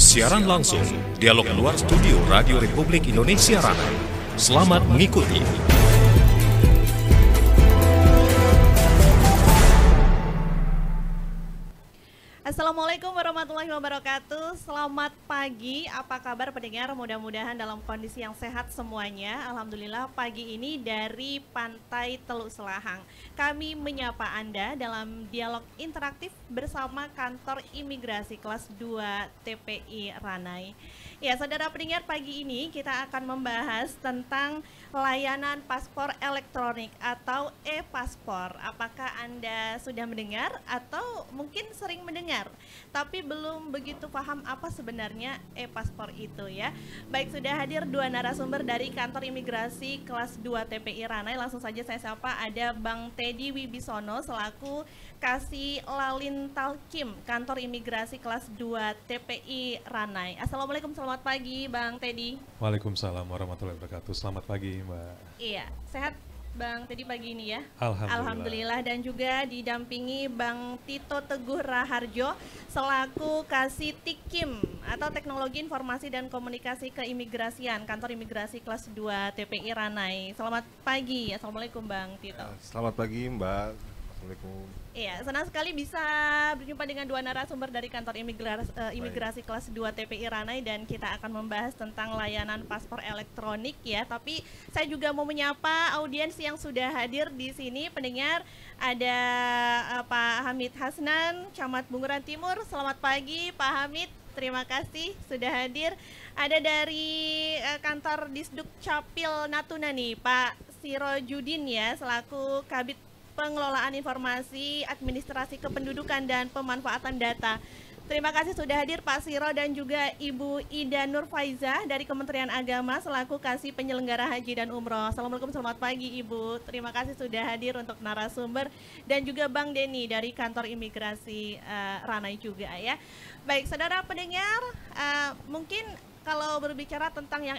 Siaran langsung, dialog luar studio Radio Republik Indonesia Ranai. Selamat mengikuti. Assalamualaikum warahmatullahi wabarakatuh. Selamat pagi, apa kabar pendengar? Mudah-mudahan dalam kondisi yang sehat semuanya. Alhamdulillah pagi ini dari Pantai Teluk Selahang kami menyapa Anda dalam dialog interaktif bersama Kantor Imigrasi Kelas 2 TPI Ranai. Ya, saudara pendengar, pagi ini kita akan membahas tentang layanan paspor elektronik atau e-paspor. Apakah Anda sudah mendengar atau mungkin sering mendengar, tapi belum begitu paham apa sebenarnya e-paspor itu ya. Baik, sudah hadir dua narasumber dari Kantor Imigrasi Kelas 2 TPI Ranai. Langsung saja saya sapa, ada Bang Teddy Wibisono selaku Kasih Lalin Talkim Kantor Imigrasi Kelas 2 TPI Ranai. Assalamualaikum, selamat pagi Bang Teddy. Waalaikumsalam warahmatullahi wabarakatuh. Selamat pagi Mbak. Iya, sehat Bang Teddy pagi ini ya? Alhamdulillah. Dan juga didampingi Bang Tito Teguh Raharjo selaku Kasih Tikim atau Teknologi Informasi dan Komunikasi Keimigrasian Kantor Imigrasi Kelas 2 TPI Ranai. Selamat pagi. Assalamualaikum Bang Tito. Selamat pagi Mbak. Assalamualaikum. Iya, senang sekali bisa berjumpa dengan dua narasumber dari Kantor Imigrasi Kelas 2 TPI Ranai, dan kita akan membahas tentang layanan paspor elektronik ya. Tapi saya juga mau menyapa audiens yang sudah hadir di sini. Pendengar, ada Pak Hamid Hasnan, Camat Bunguran Timur. Selamat pagi Pak Hamid, terima kasih sudah hadir. Ada dari kantor Disduk Capil Natuna nih, Pak Sirojudin ya, selaku Kabid Pengelolaan Informasi, Administrasi Kependudukan dan Pemanfaatan Data. Terima kasih sudah hadir Pak Siro, dan juga Ibu Ida Nur Faiza dari Kementerian Agama selaku Kasih Penyelenggara Haji dan Umroh. Assalamualaikum, selamat pagi Ibu. Terima kasih sudah hadir untuk narasumber, dan juga Bang Denny dari Kantor Imigrasi Ranai juga ya. Baik, saudara pendengar, mungkin kalau berbicara tentang yang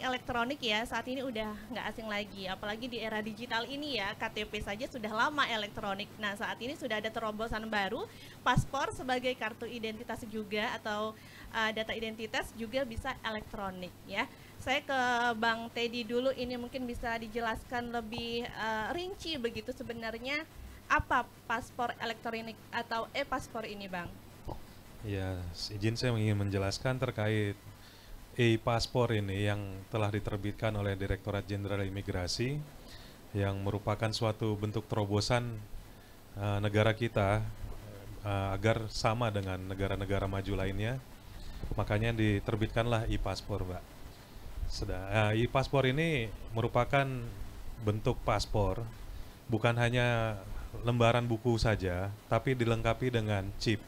elektronik ya, saat ini udah nggak asing lagi, apalagi di era digital ini ya. KTP saja sudah lama elektronik. Nah, saat ini sudah ada terobosan baru, paspor sebagai kartu identitas juga, atau data identitas juga bisa elektronik ya. Saya ke Bang Teddy dulu, ini mungkin bisa dijelaskan lebih rinci begitu sebenarnya apa paspor elektronik atau e-paspor ini Bang? Ya, izin saya ingin menjelaskan terkait e-paspor ini yang telah diterbitkan oleh Direktorat Jenderal Imigrasi, yang merupakan suatu bentuk terobosan negara kita agar sama dengan negara-negara maju lainnya. Makanya diterbitkanlah e-paspor, Mbak. E-paspor ini merupakan bentuk paspor, bukan hanya lembaran buku saja, tapi dilengkapi dengan chip.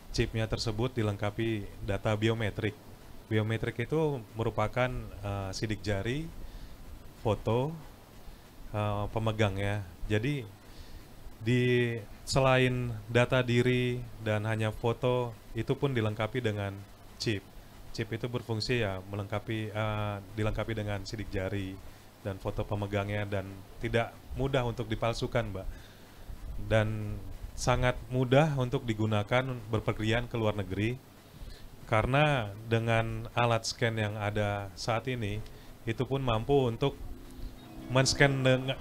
Chipnya tersebut dilengkapi data biometrik. Biometrik itu merupakan sidik jari, foto, pemegangnya. Jadi selain data diri dan hanya foto, itu pun dilengkapi dengan chip. Chip itu berfungsi ya dilengkapi dengan sidik jari dan foto pemegangnya, dan tidak mudah untuk dipalsukan, Mbak. Dan sangat mudah untuk digunakan berpergian ke luar negeri. Karena dengan alat scan yang ada saat ini, itu pun mampu untuk men-scan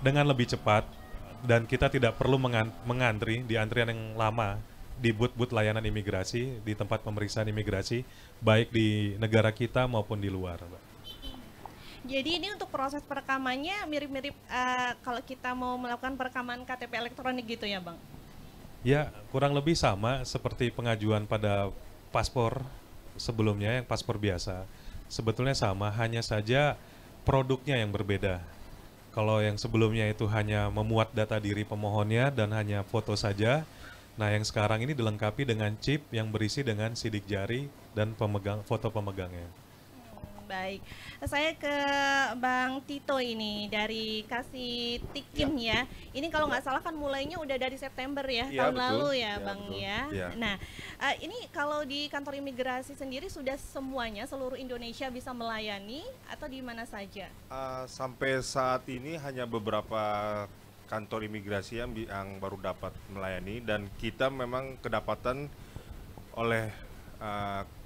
dengan lebih cepat, dan kita tidak perlu mengantri di antrian yang lama di booth-booth layanan imigrasi, di tempat pemeriksaan imigrasi, baik di negara kita maupun di luar, Mbak. Jadi ini untuk proses perekamannya mirip-mirip kalau kita mau melakukan perekaman KTP elektronik gitu ya Bang? Ya, kurang lebih sama seperti pengajuan pada paspor sebelumnya, yang paspor biasa. Sebetulnya sama, hanya saja produknya yang berbeda. Kalau yang sebelumnya itu hanya memuat data diri pemohonnya dan hanya foto saja, nah yang sekarang ini dilengkapi dengan chip yang berisi dengan sidik jari dan foto pemegangnya. Baik, saya ke Bang Tito ini dari Kasih Tikim ya. Ini kalau nggak salah kan mulainya udah dari September ya, tahun betul. lalu ya, Bang betul. ya. Ya. Nah, ini kalau di kantor imigrasi sendiri sudah semuanya seluruh Indonesia bisa melayani atau di mana saja? Sampai saat ini hanya beberapa kantor imigrasi yang baru dapat melayani, dan kita memang kedapatan oleh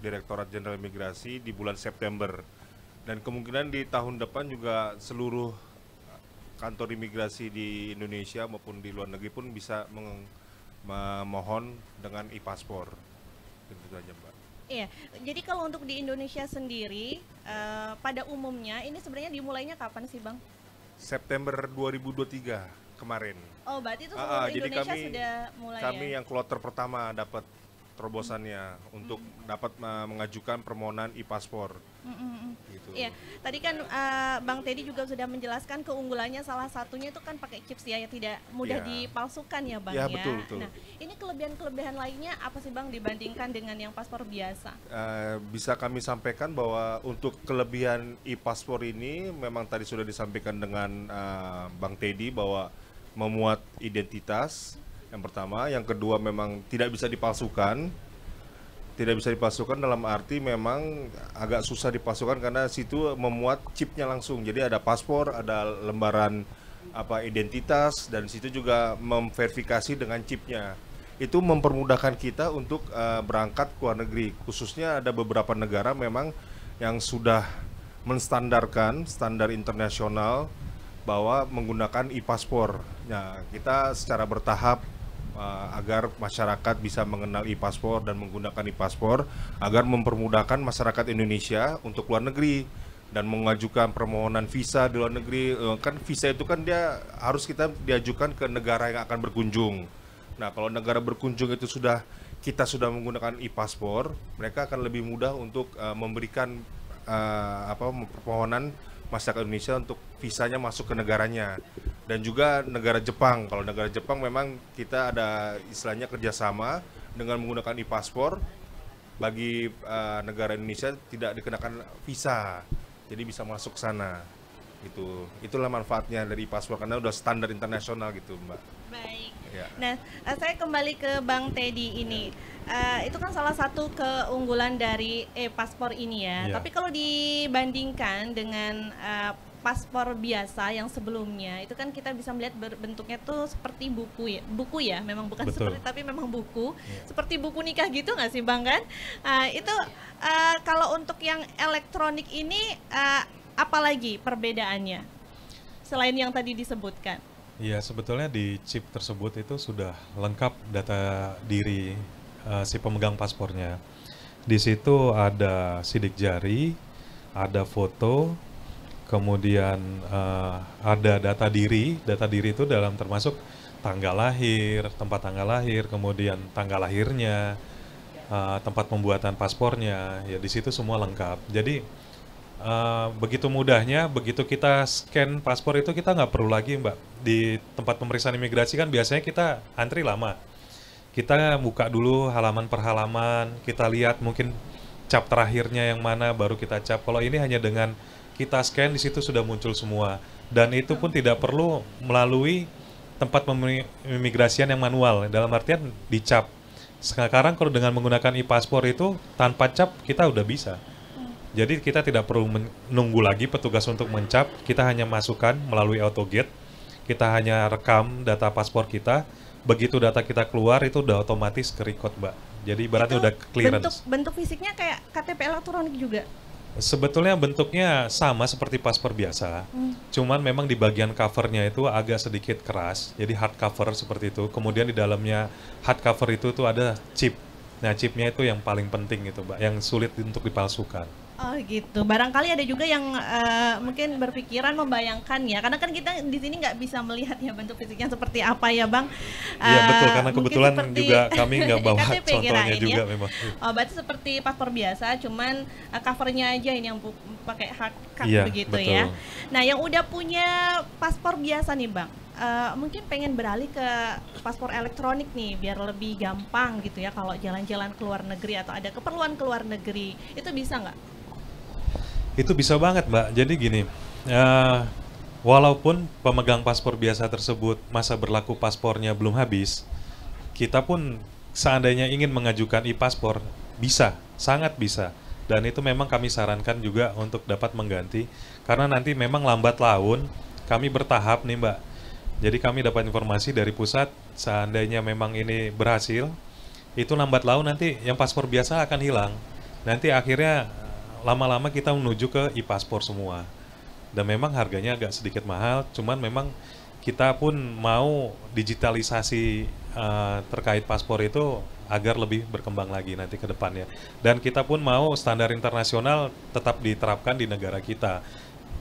Direktorat Jenderal Imigrasi di bulan September. Dan kemungkinan di tahun depan juga seluruh kantor imigrasi di Indonesia maupun di luar negeri pun bisa memohon dengan e-paspor. Itu saja, Mbak. Iya, jadi kalau untuk di Indonesia sendiri, pada umumnya ini sebenarnya dimulainya kapan sih, Bang? September 2023 kemarin. Oh, berarti itu seluruh Jadi Indonesia sudah mulai kami ya? yang kloter pertama dapat terobosannya untuk dapat mengajukan permohonan e-paspor. Gitu. Iya, tadi kan Bang Teddy juga sudah menjelaskan keunggulannya salah satunya itu kan pakai chips ya, yang tidak mudah Iya. dipalsukan ya, Bang Iya, ya. betul. Nah, ini kelebihan-kelebihan lainnya apa sih, Bang, dibandingkan dengan yang paspor biasa? Bisa kami sampaikan bahwa untuk kelebihan e-paspor ini memang tadi sudah disampaikan dengan Bang Teddy bahwa memuat identitas yang pertama, yang kedua memang tidak bisa dipalsukan. Tidak bisa dipalsukan dalam arti memang agak susah dipalsukan karena situ memuat chipnya langsung. Jadi ada paspor, ada lembaran identitas, dan situ juga memverifikasi dengan chipnya. Itu mempermudahkan kita untuk berangkat ke luar negeri. Khususnya ada beberapa negara memang yang sudah menstandarkan standar internasional bahwa menggunakan e-paspor. Nah, kita secara bertahap agar masyarakat bisa mengenal e-paspor dan menggunakan e-paspor agar mempermudahkan masyarakat Indonesia untuk luar negeri dan mengajukan permohonan visa di luar negeri. Kan visa itu kan dia harus kita diajukan ke negara yang akan berkunjung. Nah, kalau negara berkunjung itu kita sudah menggunakan e-paspor, mereka akan lebih mudah untuk memberikan permohonan masyarakat Indonesia untuk visanya masuk ke negaranya. Dan juga negara Jepang. Kalau negara Jepang memang kita ada istilahnya kerjasama dengan menggunakan e-paspor. Bagi negara Indonesia tidak dikenakan visa, jadi bisa masuk sana. Itulah manfaatnya dari e-paspor karena udah standar internasional gitu, Mbak. Baik. Ya. Nah, saya kembali ke Bang Teddy ini. Itu kan salah satu keunggulan dari e-paspor ini ya. Iya. Tapi kalau dibandingkan dengan paspor biasa yang sebelumnya, itu kan kita bisa melihat bentuknya tuh seperti buku ya, memang bukan Betul. seperti, tapi memang buku, Iya. seperti buku nikah gitu nggak sih, Bang, kan? Itu kalau untuk yang elektronik ini apalagi perbedaannya selain yang tadi disebutkan? Iya, sebetulnya di chip tersebut itu sudah lengkap data diri si pemegang paspornya. Di situ ada sidik jari, ada foto, kemudian ada data diri. Data diri itu dalam termasuk tanggal lahir, tempat tanggal lahir, kemudian tanggal lahirnya, tempat pembuatan paspornya. Ya, di situ semua lengkap. Jadi begitu mudahnya, begitu kita scan paspor itu kita nggak perlu lagi, Mbak. Di tempat pemeriksaan imigrasi kan biasanya kita antri lama. Kita buka dulu halaman per halaman, kita lihat mungkin cap terakhirnya yang mana, baru kita cap. Kalau ini hanya dengan kita scan, di situ sudah muncul semua. Dan itu pun tidak perlu melalui tempat imigrasian yang manual, dalam artian dicap. Sekarang kalau dengan menggunakan e-paspor itu, tanpa cap kita udah bisa. Jadi kita tidak perlu menunggu lagi petugas untuk mencap, kita hanya masukkan melalui AutoGate, kita hanya rekam data paspor kita, begitu data kita keluar itu udah otomatis ke-record, Mbak. Jadi ibaratnya udah clearance. Bentuk fisiknya kayak KTP elektronik juga? Sebetulnya bentuknya sama seperti paspor biasa, cuman memang di bagian covernya itu agak sedikit keras, jadi hard cover seperti itu. Kemudian di dalamnya hard cover itu tuh ada chip. Nah, chipnya itu yang paling penting itu, Mbak, yang sulit untuk dipalsukan. Oh gitu. Barangkali ada juga yang mungkin berpikiran membayangkan ya, karena kan kita di sini nggak bisa melihat ya bentuk fisiknya seperti apa ya, Bang. Iya betul, karena Mungkin kebetulan seperti juga kami nggak bawa KTP contohnya kirain juga ya. memang. Oh, berarti seperti paspor biasa, cuman covernya aja ini yang pakai hard cut Iya, begitu betul. ya. Nah, yang udah punya paspor biasa nih, Bang, mungkin pengen beralih ke paspor elektronik nih biar lebih gampang gitu ya kalau jalan-jalan ke luar negeri atau ada keperluan ke luar negeri, itu bisa nggak? Itu bisa banget, Mbak. Jadi gini, walaupun pemegang paspor biasa tersebut masa berlaku paspornya belum habis, kita pun seandainya ingin mengajukan e-paspor, bisa, sangat bisa. Dan itu memang kami sarankan juga untuk dapat mengganti, karena nanti memang lambat laun, kami bertahap nih, Mbak. Jadi kami dapat informasi dari pusat, seandainya memang ini berhasil, itu lambat laun nanti yang paspor biasa akan hilang. Nanti akhirnya lama-lama kita menuju ke e-paspor semua. Dan memang harganya agak sedikit mahal, cuman memang kita pun mau digitalisasi terkait paspor itu agar lebih berkembang lagi nanti ke depannya. Dan kita pun mau standar internasional tetap diterapkan di negara kita.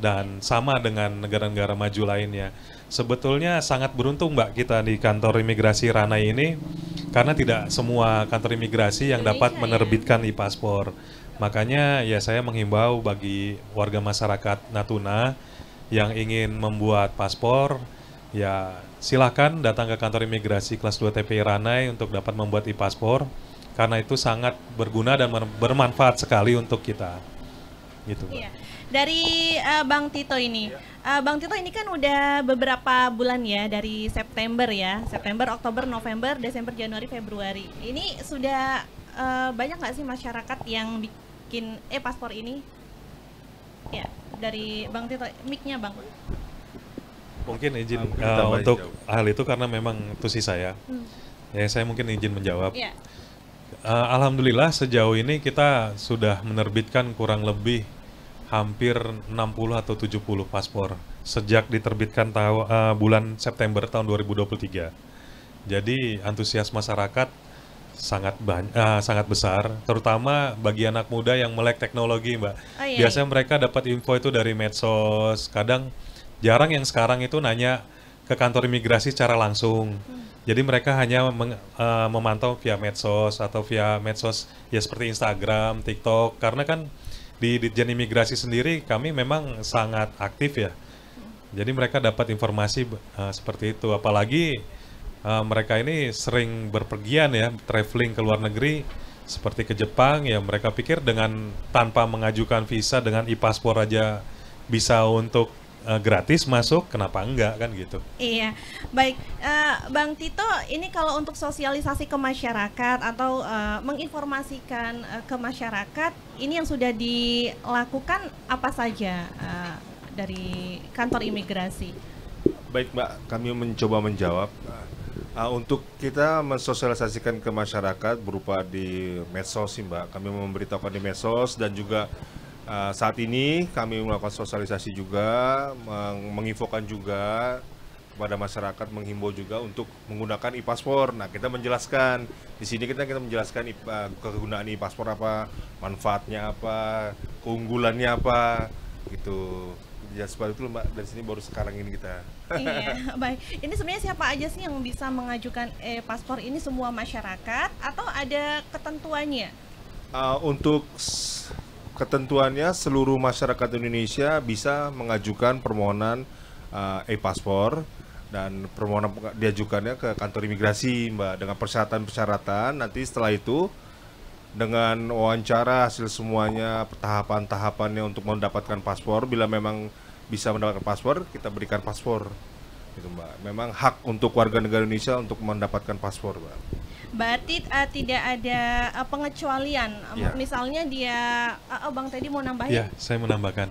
Dan sama dengan negara-negara maju lainnya. Sebetulnya sangat beruntung Mbak kita di kantor imigrasi Ranai ini, karena tidak semua kantor imigrasi yang dapat menerbitkan e-paspor. Makanya ya saya menghimbau bagi warga masyarakat Natuna yang ingin membuat paspor, ya silakan datang ke kantor imigrasi kelas 2 TPI Ranai untuk dapat membuat e-paspor, karena itu sangat berguna dan bermanfaat sekali untuk kita. Gitu, Mbak. Iya. Dari Bang Tito ini, Bang Tito ini kan udah beberapa bulan ya, dari September ya, September, Oktober, November, Desember, Januari, Februari. Ini sudah banyak nggak sih masyarakat yang bikin paspor ini? Ya, dari Bang Tito, mic-nya Bang. Mungkin izin untuk hal itu karena memang tusi saya. Ya saya mungkin izin menjawab. Ya. Alhamdulillah sejauh ini kita sudah menerbitkan kurang lebih hampir 60 atau 70 paspor sejak diterbitkan bulan September tahun 2023. Jadi antusias masyarakat sangat besar, terutama bagi anak muda yang melek teknologi, Mbak. Oh, iya. Biasanya mereka dapat info itu dari medsos, kadang jarang yang sekarang itu nanya ke kantor imigrasi secara langsung. Jadi mereka hanya memantau via medsos atau via medsos ya seperti Instagram, TikTok, karena kan di Ditjen Imigrasi sendiri kami memang sangat aktif ya. Jadi mereka dapat informasi seperti itu. Apalagi mereka ini sering berpergian ya, traveling ke luar negeri seperti ke Jepang ya. Mereka pikir dengan tanpa mengajukan visa dengan e-paspor aja bisa untuk gratis masuk, kenapa enggak kan gitu. Iya, baik Bang Tito, ini kalau untuk sosialisasi ke masyarakat atau menginformasikan ke masyarakat, ini yang sudah dilakukan apa saja dari kantor imigrasi? Baik Mbak, kami mencoba menjawab. Untuk kita mensosialisasikan ke masyarakat berupa di medsos sih Mbak, kami memberitahukan di medsos dan juga saat ini kami melakukan sosialisasi juga, menginfokan juga kepada masyarakat, menghimbau juga untuk menggunakan e-paspor. Nah, kita menjelaskan di sini kita menjelaskan kegunaan e-paspor apa, manfaatnya apa, keunggulannya apa, gitu. Ya seperti itu Mbak, dari sini baru sekarang ini kita. Iya, baik. Ini sebenarnya siapa aja sih yang bisa mengajukan paspor ini, semua masyarakat atau ada ketentuannya? Untuk ketentuannya seluruh masyarakat Indonesia bisa mengajukan permohonan e-paspor dan permohonan diajukannya ke kantor imigrasi Mbak dengan persyaratan-persyaratan. Nanti setelah itu dengan wawancara hasil semuanya, tahapan-tahapannya untuk mendapatkan paspor, bila memang bisa mendapatkan paspor, kita berikan paspor. Gitu Mbak. Memang hak untuk warga negara Indonesia untuk mendapatkan paspor Mbak. Berarti tidak ada pengecualian, Ya. Misalnya dia, Bang Teddy mau nambahin? Ya, saya menambahkan.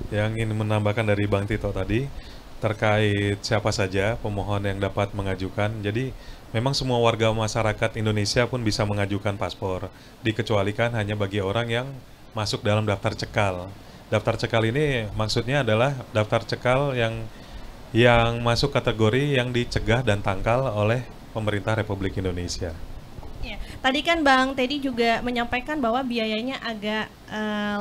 Yang ingin menambahkan dari Bang Tito tadi, terkait siapa saja pemohon yang dapat mengajukan. Jadi, memang semua warga masyarakat Indonesia pun bisa mengajukan paspor. Dikecualikan hanya bagi orang yang masuk dalam daftar cekal. Daftar cekal ini maksudnya adalah daftar cekal yang masuk kategori yang dicegah dan tangkal oleh pemerintah Republik Indonesia. Ya, tadi kan Bang Teddy juga menyampaikan bahwa biayanya agak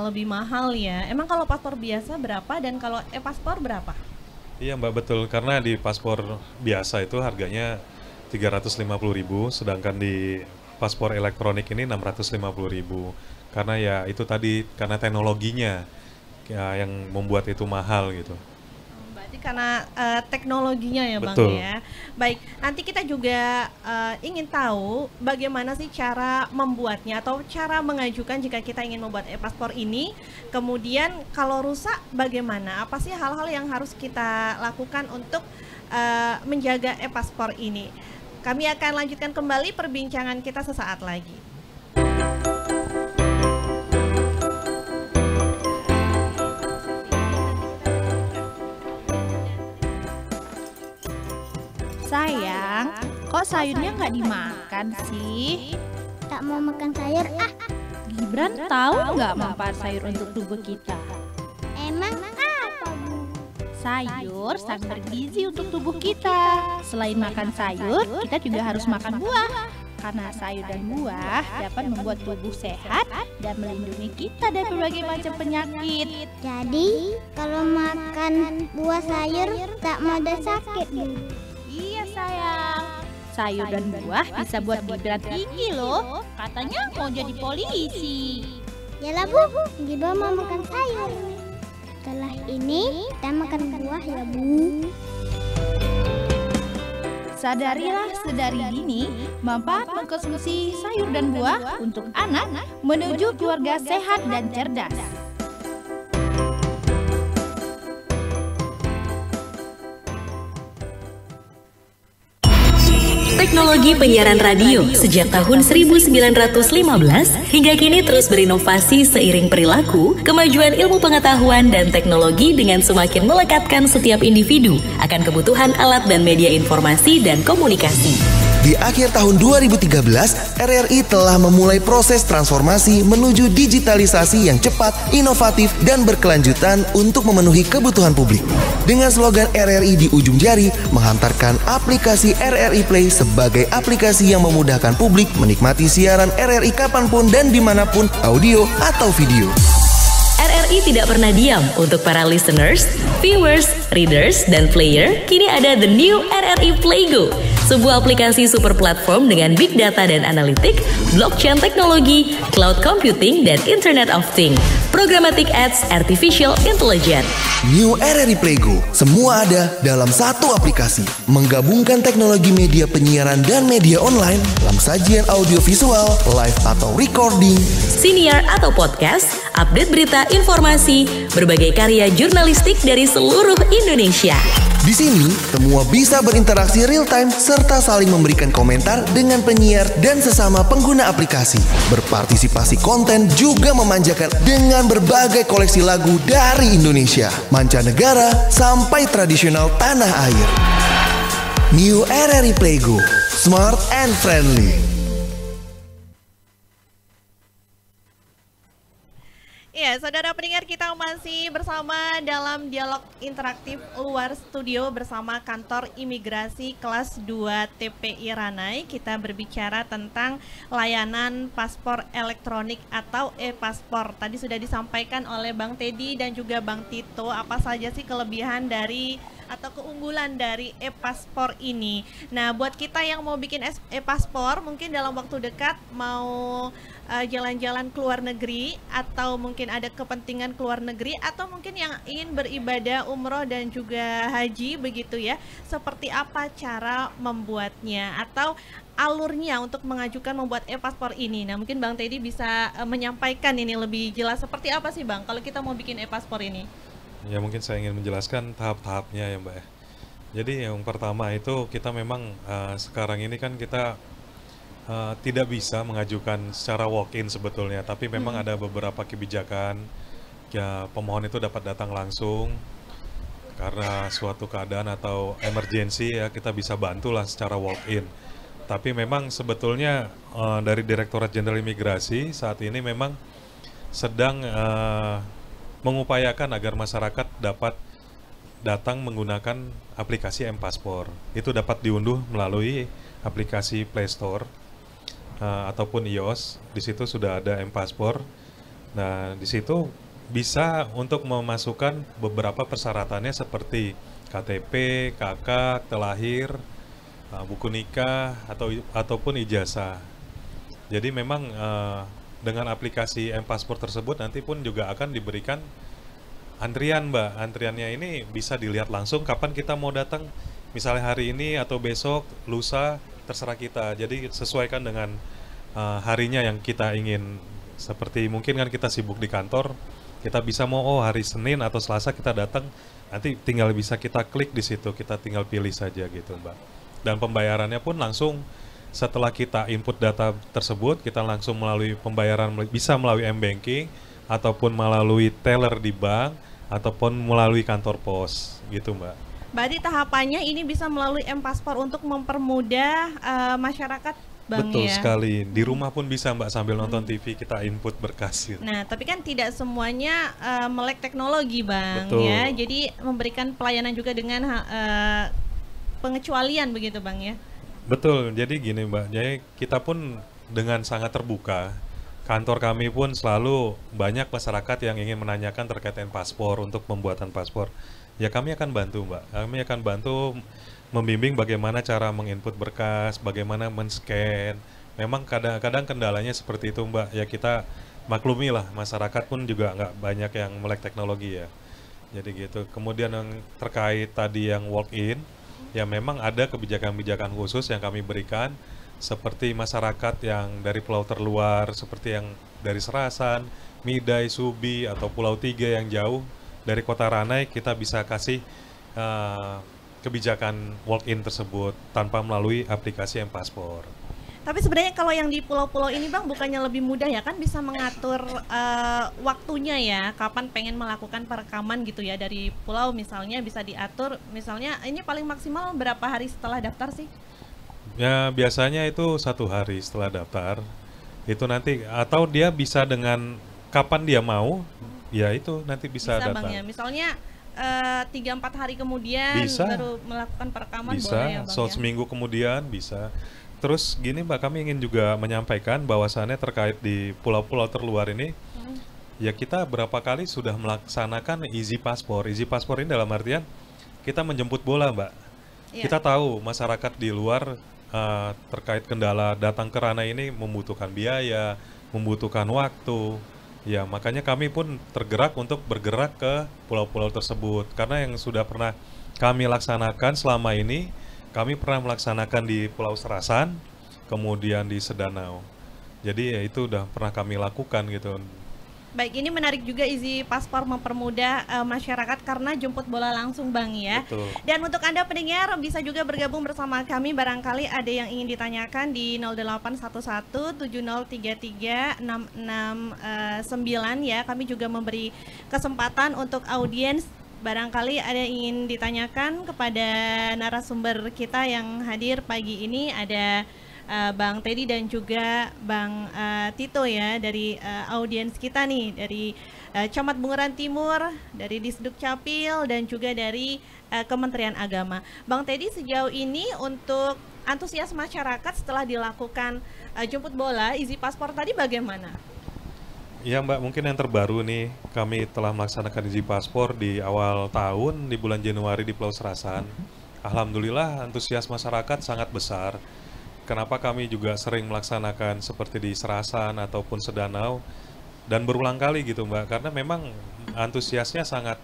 lebih mahal ya. Emang kalau paspor biasa berapa dan kalau e-paspor berapa? Iya Mbak, betul. Karena di paspor biasa itu harganya 350.000, sedangkan di paspor elektronik ini 650.000. Karena ya itu tadi, karena teknologinya ya, yang membuat itu mahal gitu. Berarti karena teknologinya ya Bang. Betul. Ya. Baik, nanti kita juga ingin tahu bagaimana sih cara membuatnya atau cara mengajukan jika kita ingin membuat e-paspor ini. Kemudian kalau rusak bagaimana? Apa sih hal-hal yang harus kita lakukan untuk menjaga e-paspor ini? Kami akan lanjutkan kembali perbincangan kita sesaat lagi. Sayang, kok sayurnya nggak dimakan sih? mau makan sayur ah. Gibran tahu nggak manfaat sayur untuk tubuh kita? Emang apa, Bu? Sayur sangat bergizi untuk tubuh kita. Selain makan sayur, kita juga harus makan buah. Karena sayur dan buah dapat membuat tubuh sehat dan melindungi kita dari berbagai macam penyakit. Jadi, kalau makan buah sayur tak ada sakit, Bu. Iya sayang. Sayur dan buah bisa buat Gibran tinggi loh. Katanya mau jadi polisi. Yalah, Bu. Gibran mau makan sayur. Setelah ini, kita makan buah ya, Bu. Sadarilah sedari dini manfaat mengkonsumsi sayur dan buah untuk anak menuju keluarga sehat dan cerdas. Teknologi penyiaran radio sejak tahun 1915 hingga kini terus berinovasi seiring perilaku, kemajuan ilmu pengetahuan dan teknologi dengan semakin melekatkan setiap individu akan kebutuhan alat dan media informasi dan komunikasi. Di akhir tahun 2013, RRI telah memulai proses transformasi menuju digitalisasi yang cepat, inovatif, dan berkelanjutan untuk memenuhi kebutuhan publik. Dengan slogan RRI di ujung jari, menghantarkan aplikasi RRI Play sebagai aplikasi yang memudahkan publik menikmati siaran RRI kapanpun dan dimanapun, audio atau video. RRI tidak pernah diam untuk para listeners, viewers, readers, dan player. Kini ada the new RRI Playgo, sebuah aplikasi super platform dengan big data dan analitik, blockchain teknologi, cloud computing, dan Internet of Things, programmatic ads, artificial intelligence. New RRI Playgo, semua ada dalam satu aplikasi, menggabungkan teknologi media penyiaran dan media online dalam sajian audiovisual, live atau recording, siniar atau podcast, update berita, informasi, berbagai karya jurnalistik dari seluruh Indonesia. Di sini, semua bisa berinteraksi real time serta saling memberikan komentar dengan penyiar dan sesama pengguna aplikasi. Berpartisipasi konten juga memanjakan dengan berbagai koleksi lagu dari Indonesia, mancanegara, sampai tradisional tanah air. New RRI Playgo, smart and friendly. Ya, saudara pendengar, kita masih bersama dalam dialog interaktif luar studio bersama kantor imigrasi kelas 2 TPI Ranai. Kita berbicara tentang layanan paspor elektronik atau e-paspor. Tadi sudah disampaikan oleh Bang Teddy dan juga Bang Tito apa saja sih kelebihan dari atau keunggulan dari e-paspor ini. Nah, buat kita yang mau bikin e-paspor, mungkin dalam waktu dekat mau jalan-jalan ke luar negeri, atau mungkin ada kepentingan ke luar negeri, atau mungkin yang ingin beribadah umroh dan juga haji begitu ya, seperti apa cara membuatnya atau alurnya untuk mengajukan membuat e-paspor ini. Nah, mungkin Bang Teddy bisa menyampaikan ini lebih jelas seperti apa sih Bang kalau kita mau bikin e-paspor ini. Ya, mungkin saya ingin menjelaskan tahap-tahapnya ya Mbak. Jadi yang pertama itu kita memang sekarang ini kan kita tidak bisa mengajukan secara walk-in sebetulnya, tapi memang ada beberapa kebijakan ya pemohon itu dapat datang langsung karena suatu keadaan atau emergensi ya, kita bisa bantulah secara walk-in. Tapi memang sebetulnya dari Direktorat Jenderal Imigrasi saat ini memang sedang mengupayakan agar masyarakat dapat datang menggunakan aplikasi M-Paspor. Itu dapat diunduh melalui aplikasi Play Store ataupun iOS. Di situ sudah ada M-Paspor. Nah, di situ bisa untuk memasukkan beberapa persyaratannya seperti KTP, KK, akte lahir, buku nikah ataupun ijazah. Jadi memang dengan aplikasi M-Paspor tersebut nanti pun juga akan diberikan antrian Mbak. Antriannya ini bisa dilihat langsung kapan kita mau datang, misalnya hari ini atau besok, lusa, terserah kita. Jadi sesuaikan dengan harinya yang kita ingin. Seperti mungkin kan kita sibuk di kantor, kita bisa mau hari Senin atau Selasa kita datang, nanti tinggal bisa kita klik di situ, kita tinggal pilih saja gitu Mbak. Dan pembayarannya pun langsung setelah kita input data tersebut, kita langsung melalui pembayaran bisa melalui M-Banking ataupun melalui teller di bank ataupun melalui kantor pos gitu Mbak. Berarti tahapannya ini bisa melalui M-Paspor untuk mempermudah masyarakat Bang Betul ya. sekali. Di rumah pun bisa Mbak sambil nonton TV kita input berkas gitu. Nah, tapi kan tidak semuanya melek teknologi, Bang, Betul. ya. Jadi memberikan pelayanan juga dengan pengecualian begitu, Bang ya. Betul. Jadi gini Mbak, jadi kita pun dengan sangat terbuka. Kantor kami pun selalu banyak masyarakat yang ingin menanyakan terkait dengan paspor untuk pembuatan paspor. Ya kami akan bantu Mbak. Kami akan bantu membimbing bagaimana cara menginput berkas, bagaimana men-scan. Memang kadang-kadang kendalanya seperti itu Mbak. Ya kita maklumi lah, masyarakat pun juga nggak banyak yang melek teknologi ya. Jadi gitu. Kemudian yang terkait tadi yang walk-in, ya memang ada kebijakan-kebijakan khusus yang kami berikan, seperti masyarakat yang dari pulau terluar, seperti yang dari Serasan, Midai, Subi, atau Pulau Tiga yang jauh dari Kota Ranai, kita bisa kasih kebijakan walk-in tersebut tanpa melalui aplikasi M-Paspor. Tapi sebenarnya kalau yang di pulau-pulau ini, Bang, bukannya lebih mudah ya, kan bisa mengatur waktunya ya, kapan pengen melakukan perekaman gitu ya, dari pulau misalnya bisa diatur, misalnya ini paling maksimal berapa hari setelah daftar sih? Ya biasanya itu 1 hari setelah daftar, itu nanti, atau dia bisa dengan kapan dia mau, ya itu nanti bisa Bang datang. ya, misalnya 3-4 hari kemudian Bisa. baru melakukan perekaman, boleh ya, Bisa, Bang so ya? seminggu kemudian bisa. Terus gini Mbak, kami ingin juga menyampaikan bahwasannya terkait di pulau-pulau terluar ini, ya kita berapa kali sudah melaksanakan easy paspor. Easy paspor ini dalam artian kita menjemput bola Mbak. Iya. Kita tahu masyarakat di luar terkait kendala datang ke Ranai ini membutuhkan biaya, membutuhkan waktu. Ya makanya kami pun tergerak untuk bergerak ke pulau-pulau tersebut. Karena yang sudah pernah kami laksanakan selama ini, kami pernah melaksanakan di Pulau Serasan, kemudian di Sedanau. Jadi ya itu udah pernah kami lakukan gitu. Baik, ini menarik juga easy paspor mempermudah masyarakat karena jemput bola langsung, Bang ya. Betul. Dan untuk Anda pendengar bisa juga bergabung bersama kami, barangkali ada yang ingin ditanyakan di 0811-7033-669 ya. Kami juga memberi kesempatan untuk audiens, barangkali ada yang ingin ditanyakan kepada narasumber kita yang hadir pagi ini. Ada Bang Teddy dan juga Bang Tito ya, dari audiens kita nih, dari Camat Bunguran Timur, dari Disduk Capil, dan juga dari Kementerian Agama. Bang Teddy, sejauh ini untuk antusias masyarakat setelah dilakukan jemput bola easy paspor tadi bagaimana? Ya Mbak, mungkin yang terbaru nih, kami telah melaksanakan easy paspor di awal tahun, di bulan Januari di Pulau Serasan. Alhamdulillah antusias masyarakat sangat besar. Kenapa kami juga sering melaksanakan seperti di Serasan ataupun Sedanau dan berulang kali gitu Mbak, karena memang antusiasnya sangat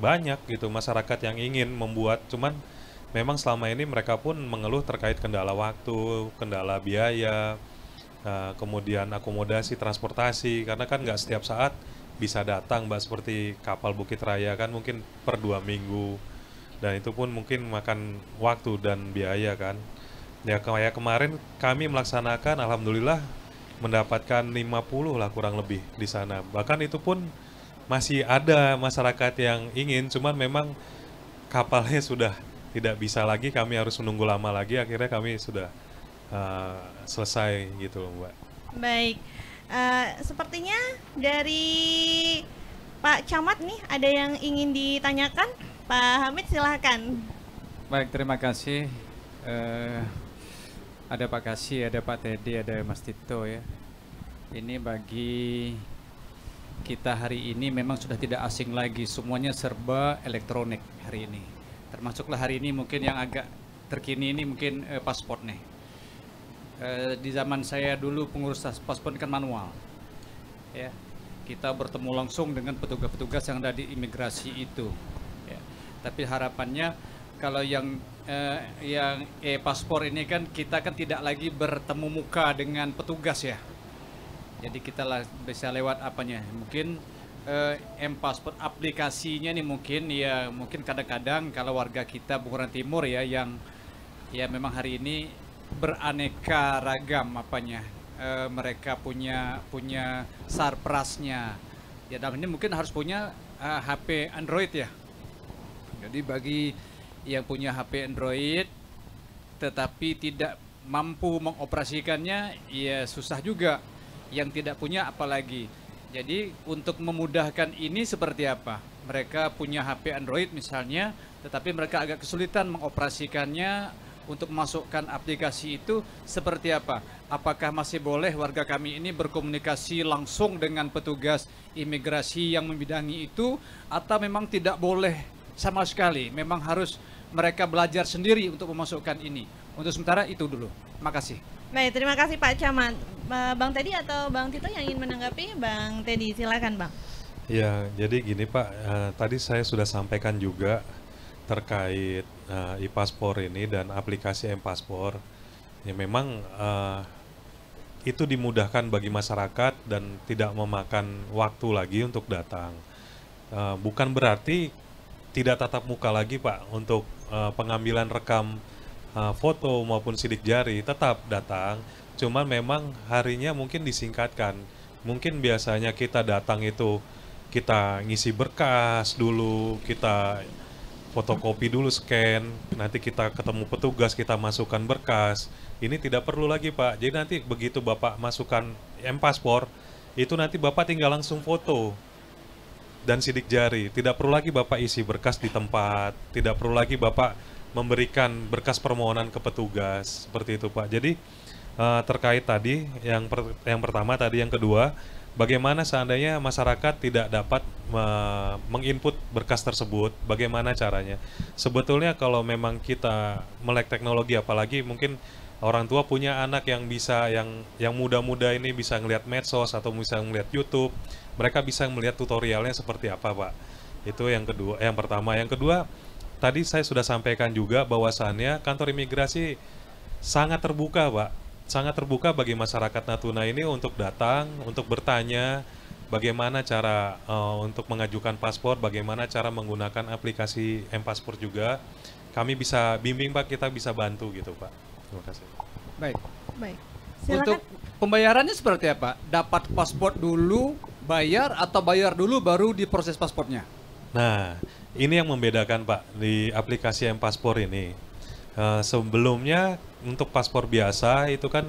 banyak gitu masyarakat yang ingin membuat, cuman memang selama ini mereka pun mengeluh terkait kendala waktu, kendala biaya, kemudian akomodasi transportasi, karena kan nggak setiap saat bisa datang Mbak, seperti kapal Bukit Raya kan mungkin per 2 minggu, dan itu pun mungkin makan waktu dan biaya kan. Ya kayak kemarin kami melaksanakan, alhamdulillah mendapatkan 50 lah kurang lebih di sana. Bahkan itu pun masih ada masyarakat yang ingin, cuman memang kapalnya sudah tidak bisa lagi, kami harus menunggu lama lagi, akhirnya kami sudah selesai gitu loh Mbak. Baik, sepertinya dari Pak Camat nih ada yang ingin ditanyakan. Pak Hamid silahkan. Baik, terima kasih. Ada Pak Kasih, ada Pak Teddy, ada Mas Tito ya. Ini bagi kita hari ini memang sudah tidak asing lagi, semuanya serba elektronik hari ini. Termasuklah hari ini mungkin yang agak terkini ini mungkin paspor nih. Di zaman saya dulu pengurus paspor kan manual. Ya. Kita bertemu langsung dengan petugas-petugas yang ada di imigrasi itu. Ya. Tapi harapannya kalau yang paspor ini kan kita kan tidak lagi bertemu muka dengan petugas ya. Jadi kita bisa lewat apanya. Mungkin M-Paspor aplikasinya nih mungkin kadang-kadang kalau warga kita Bunguran Timur ya yang ya memang hari ini beraneka ragam apanya. Mereka punya sarprasnya. Ya dalam ini mungkin harus punya HP Android ya. Jadi bagi yang punya HP Android tetapi tidak mampu mengoperasikannya ya susah juga, yang tidak punya apalagi. Jadi untuk memudahkan ini seperti apa? Mereka punya HP Android misalnya, tetapi mereka agak kesulitan mengoperasikannya. Untuk memasukkan aplikasi itu seperti apa? Apakah masih boleh warga kami ini berkomunikasi langsung dengan petugas imigrasi yang membidangi itu, atau memang tidak boleh sama sekali? Memang harus mereka belajar sendiri untuk memasukkan ini. Untuk sementara itu dulu. Makasih. Baik, terima kasih Pak Camat. Bang Teddy atau Bang Tito yang ingin menanggapi? Bang Teddy, silakan Bang. Ya, jadi gini Pak, tadi saya sudah sampaikan juga terkait e-paspor ini dan aplikasi M-Paspor. Ya memang itu dimudahkan bagi masyarakat dan tidak memakan waktu lagi untuk datang. Bukan berarti tidak tatap muka lagi Pak untuk pengambilan rekam foto maupun sidik jari, tetap datang. Cuman memang harinya mungkin disingkatkan. Mungkin biasanya kita datang itu kita ngisi berkas dulu, kita fotokopi dulu, scan, nanti kita ketemu petugas, kita masukkan berkas. Ini tidak perlu lagi Pak. Jadi nanti begitu Bapak masukkan M-Paspor, itu nanti Bapak tinggal langsung foto dan sidik jari. Tidak perlu lagi Bapak isi berkas di tempat, tidak perlu lagi Bapak memberikan berkas permohonan ke petugas, seperti itu Pak. Jadi terkait tadi, yang pertama tadi, yang kedua, bagaimana seandainya masyarakat tidak dapat menginput berkas tersebut, bagaimana caranya? Sebetulnya kalau memang kita melek teknologi, apalagi mungkin orang tua punya anak yang bisa, yang muda-muda ini bisa ngelihat medsos atau bisa ngelihat YouTube, mereka bisa melihat tutorialnya seperti apa Pak. Itu yang kedua, yang pertama. Yang kedua, tadi saya sudah sampaikan juga bahwasannya kantor imigrasi sangat terbuka Pak. Sangat terbuka bagi masyarakat Natuna ini untuk datang, untuk bertanya bagaimana cara untuk mengajukan paspor, bagaimana cara menggunakan aplikasi M-Paspor juga. Kami bisa bimbing Pak, kita bisa bantu gitu Pak. Terima kasih. Baik. Baik. Untuk pembayarannya seperti apa? Dapat paspor dulu, bayar, atau bayar dulu baru diproses paspornya? Nah, ini yang membedakan Pak di aplikasi M-Paspor ini. Sebelumnya untuk paspor biasa itu kan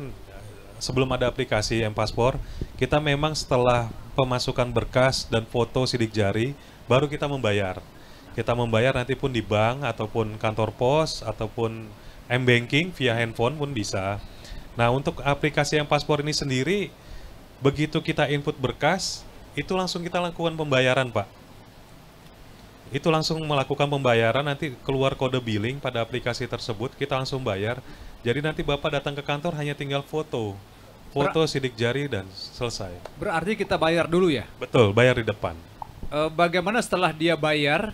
sebelum ada aplikasi M-Paspor, kita memang setelah pemasukan berkas dan foto sidik jari baru kita membayar. Kita membayar nanti pun di bank ataupun kantor pos ataupun M-Banking via handphone pun bisa. Nah, untuk aplikasi M-Paspor ini sendiri, begitu kita input berkas, itu langsung kita lakukan pembayaran Pak. Itu langsung melakukan pembayaran, nanti keluar kode billing pada aplikasi tersebut, kita langsung bayar. Jadi nanti Bapak datang ke kantor hanya tinggal foto sidik jari dan selesai. Berarti kita bayar dulu ya? Betul, bayar di depan. Bagaimana setelah dia bayar,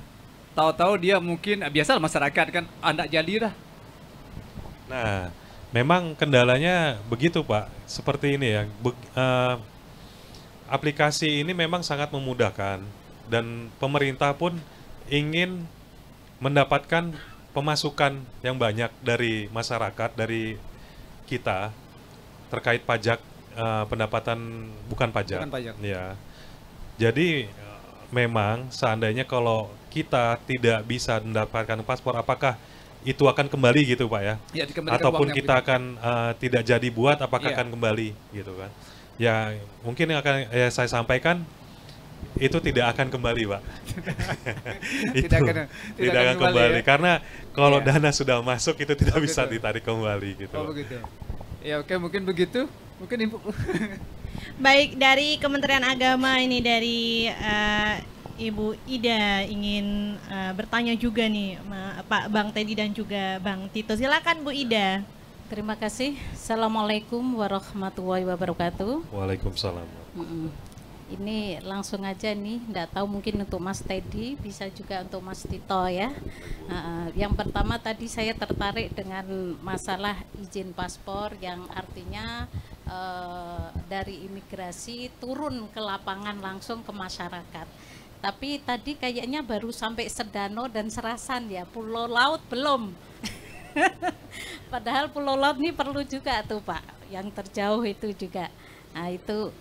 tahu-tahu dia mungkin, biasa masyarakat kan, anda jadi dah. Nah, memang kendalanya begitu Pak, seperti ini ya. Aplikasi ini memang sangat memudahkan dan pemerintah pun ingin mendapatkan pemasukan yang banyak dari masyarakat, dari kita terkait pajak, pendapatan bukan pajak. Ya. Jadi memang seandainya kalau kita tidak bisa mendapatkan paspor, apakah itu akan kembali gitu Pak ya? Ya, ataupun kita akan tidak jadi buat, apakah akan kembali gitu kan? Ya mungkin yang akan saya sampaikan, itu tidak akan kembali Pak. Tidak akan kembali ya? Karena kalau dana sudah masuk itu tidak bisa ditarik kembali gitu. Oh begitu. Ya oke, mungkin begitu. Mungkin Ibu. Baik, dari Kementerian Agama ini, dari Ibu Ida ingin bertanya juga nih Pak Bang Teddy dan juga Bang Tito. Silakan Bu Ida. Terima kasih. Assalamualaikum warahmatullahi wabarakatuh. Waalaikumsalam. Ini langsung aja nih, nggak tahu mungkin untuk Mas Teddy, bisa juga untuk Mas Tito ya. Yang pertama tadi saya tertarik dengan masalah izin paspor yang artinya dari imigrasi turun ke lapangan langsung ke masyarakat. Tapi tadi kayaknya baru sampai Sedano dan Serasan ya, Pulau Laut belum. Padahal Pulau Laut ini perlu juga tuh Pak, yang terjauh itu juga. Nah itu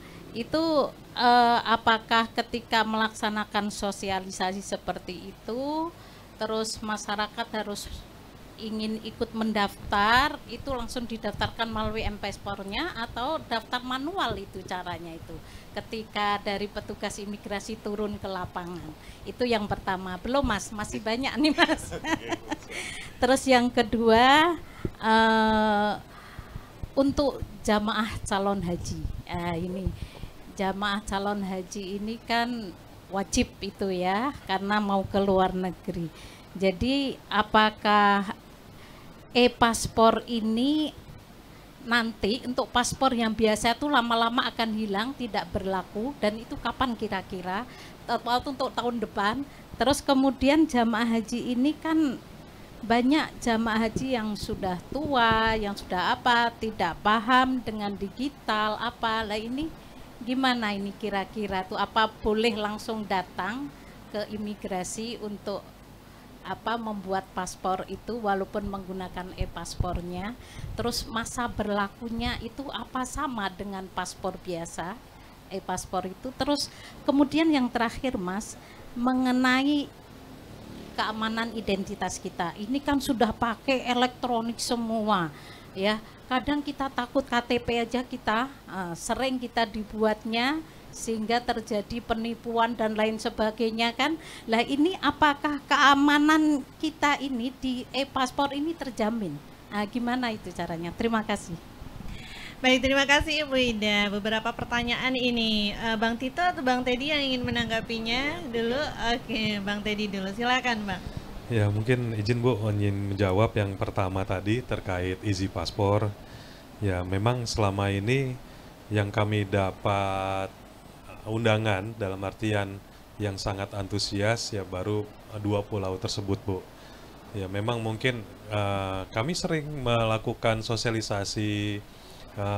apakah ketika melaksanakan sosialisasi seperti itu, terus masyarakat harus ingin ikut mendaftar itu langsung didaftarkan melalui M-Paspornya atau daftar manual itu caranya itu ketika dari petugas imigrasi turun ke lapangan. Itu yang pertama. Belum Mas, masih banyak nih Mas. Terus yang kedua untuk jamaah calon haji. Ini jamaah calon haji ini kan wajib itu ya karena mau ke luar negeri. Jadi apakah e-paspor ini nanti untuk paspor yang biasa itu lama-lama akan hilang, tidak berlaku, dan itu kapan kira-kira? Atau untuk tahun depan? Terus kemudian jamaah haji ini kan banyak jamaah haji yang sudah tua, yang sudah tidak paham dengan digital lah ini gimana ini kira-kira tuh apa boleh langsung datang ke imigrasi untuk membuat paspor itu walaupun menggunakan e-paspornya, terus masa berlakunya itu apa sama dengan paspor biasa e-paspor itu. Terus kemudian yang terakhir Mas, mengenai keamanan identitas kita, ini kan sudah pakai elektronik semua ya, kadang kita takut KTP aja kita sering kita dibuatnya sehingga terjadi penipuan dan lain sebagainya kan. Lah ini apakah keamanan kita ini di e-paspor ini terjamin? Gimana itu caranya? Terima kasih. Baik, terima kasih Ibu Ida. Beberapa pertanyaan ini, Bang Tito atau Bang Teddy yang ingin menanggapinya dulu? Oke, Bang Teddy dulu, silakan Bang. Ya mungkin izin Bu ingin menjawab yang pertama tadi terkait Easy Paspor. Ya memang selama ini yang kami dapat undangan dalam artian yang sangat antusias ya baru 2 pulau tersebut Bu. Ya memang mungkin kami sering melakukan sosialisasi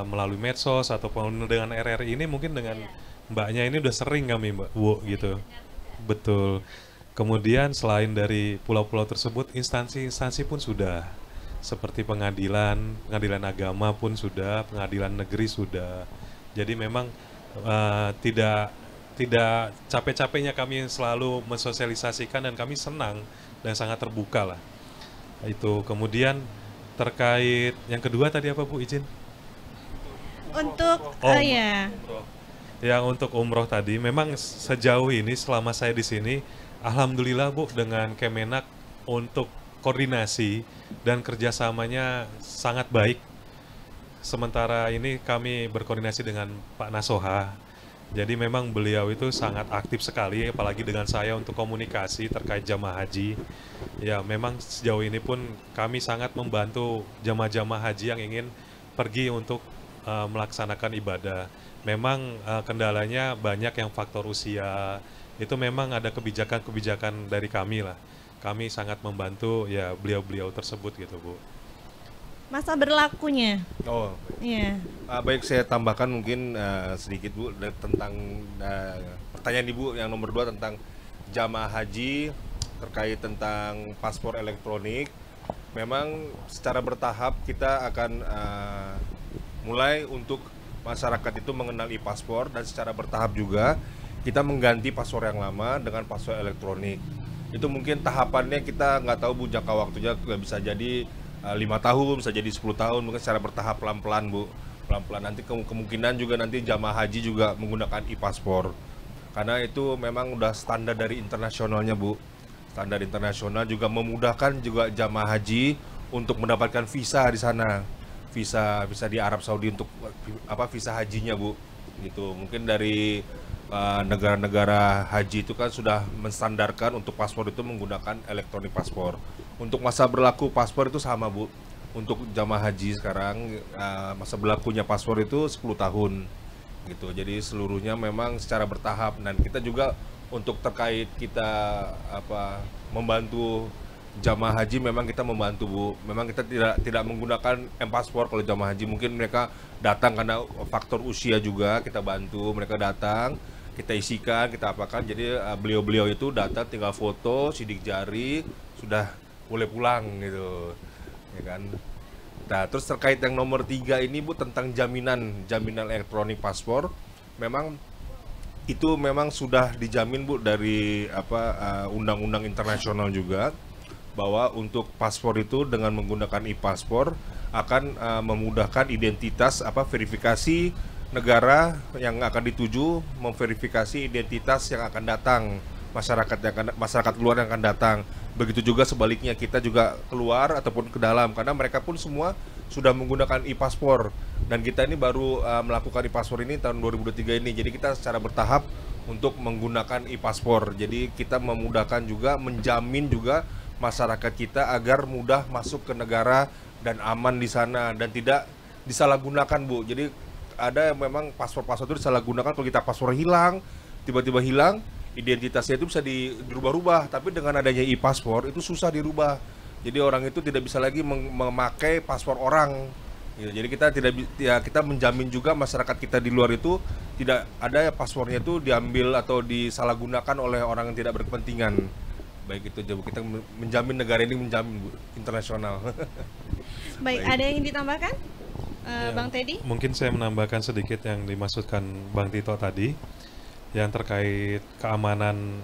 melalui medsos ataupun dengan RRI ini, mungkin dengan mbaknya ini udah sering kami Bu gitu. Betul. Kemudian selain dari pulau-pulau tersebut, instansi-instansi pun sudah, seperti pengadilan agama pun sudah, pengadilan negeri sudah. Jadi memang tidak capek-capeknya kami selalu mensosialisasikan dan kami senang dan sangat terbuka lah. Itu kemudian terkait yang kedua tadi apa Bu izin? Untuk Yang untuk umroh tadi memang sejauh ini selama saya di sini alhamdulillah Bu dengan Kemenak untuk koordinasi dan kerjasamanya sangat baik. Sementara ini kami berkoordinasi dengan Pak Nasoha. Jadi memang beliau itu sangat aktif sekali, apalagi dengan saya untuk komunikasi terkait jamaah haji. Ya memang sejauh ini pun kami sangat membantu jamaah-jamaah haji yang ingin pergi untuk melaksanakan ibadah. Memang kendalanya banyak yang faktor usia. Itu memang ada kebijakan-kebijakan dari kami lah. Kami sangat membantu ya beliau-beliau tersebut gitu Bu. Masa berlakunya. Iya. Baik, saya tambahkan mungkin sedikit Bu tentang pertanyaan Ibu yang nomor 2 tentang jamaah haji terkait tentang paspor elektronik. Memang secara bertahap kita akan mulai untuk masyarakat itu mengenal e-paspor, dan secara bertahap juga kita mengganti paspor yang lama dengan paspor elektronik. Itu mungkin tahapannya kita nggak tahu Bu, jangka waktunya bisa jadi 5 tahun, bisa jadi 10 tahun, mungkin secara bertahap pelan-pelan Bu. Pelan-pelan nanti kemungkinan juga nanti jamaah haji juga menggunakan e-paspor. Karena itu memang udah standar dari internasionalnya Bu. Standar internasional juga memudahkan juga jamaah haji untuk mendapatkan visa di sana. Visa di Arab Saudi untuk visa hajinya Bu. Gitu. Mungkin dari negara-negara haji itu kan sudah menstandarkan untuk paspor itu menggunakan elektronik paspor. Untuk masa berlaku paspor itu sama Bu. Untuk jamaah haji sekarang masa berlakunya paspor itu 10 tahun gitu. Jadi seluruhnya memang secara bertahap, dan kita juga untuk terkait kita membantu jamaah haji, memang kita membantu Bu. Memang kita tidak menggunakan M-Paspor kalau jamaah haji. Mungkin mereka datang karena faktor usia juga, kita bantu mereka datang, kita isikan, kita apakan. Jadi beliau-beliau itu datang tinggal foto, sidik jari, sudah boleh pulang gitu, ya kan. Nah, terus terkait yang nomor 3 ini Bu tentang jaminan elektronik paspor, memang itu memang sudah dijamin Bu dari undang-undang internasional juga. bahwa untuk paspor itu dengan menggunakan e-paspor akan memudahkan identitas verifikasi negara yang akan dituju, memverifikasi identitas yang akan datang, masyarakat luar yang akan datang. Begitu juga sebaliknya, kita juga keluar ataupun ke dalam, karena mereka pun semua sudah menggunakan e-paspor, dan kita ini baru melakukan e-paspor ini tahun 2023 ini. Jadi kita secara bertahap untuk menggunakan e-paspor. Jadi kita memudahkan juga, menjamin juga masyarakat kita agar mudah masuk ke negara dan aman di sana dan tidak disalahgunakan, Bu. Jadi ada yang memang paspor-paspor itu disalahgunakan. Kalau kita paspor hilang, tiba-tiba hilang, identitasnya itu bisa dirubah-rubah, tapi dengan adanya e-paspor itu susah dirubah. Jadi orang itu tidak bisa lagi memakai paspor orang. Ya, jadi kita menjamin juga masyarakat kita di luar itu tidak ada paspornya itu diambil atau disalahgunakan oleh orang yang tidak berkepentingan. Baik itu aja, Bu. Kita menjamin negara ini menjamin, Bu, internasional. Baik, ada yang ingin ditambahkan? Bang Teddy? Mungkin saya menambahkan sedikit yang dimaksudkan Bang Tito tadi, yang terkait keamanan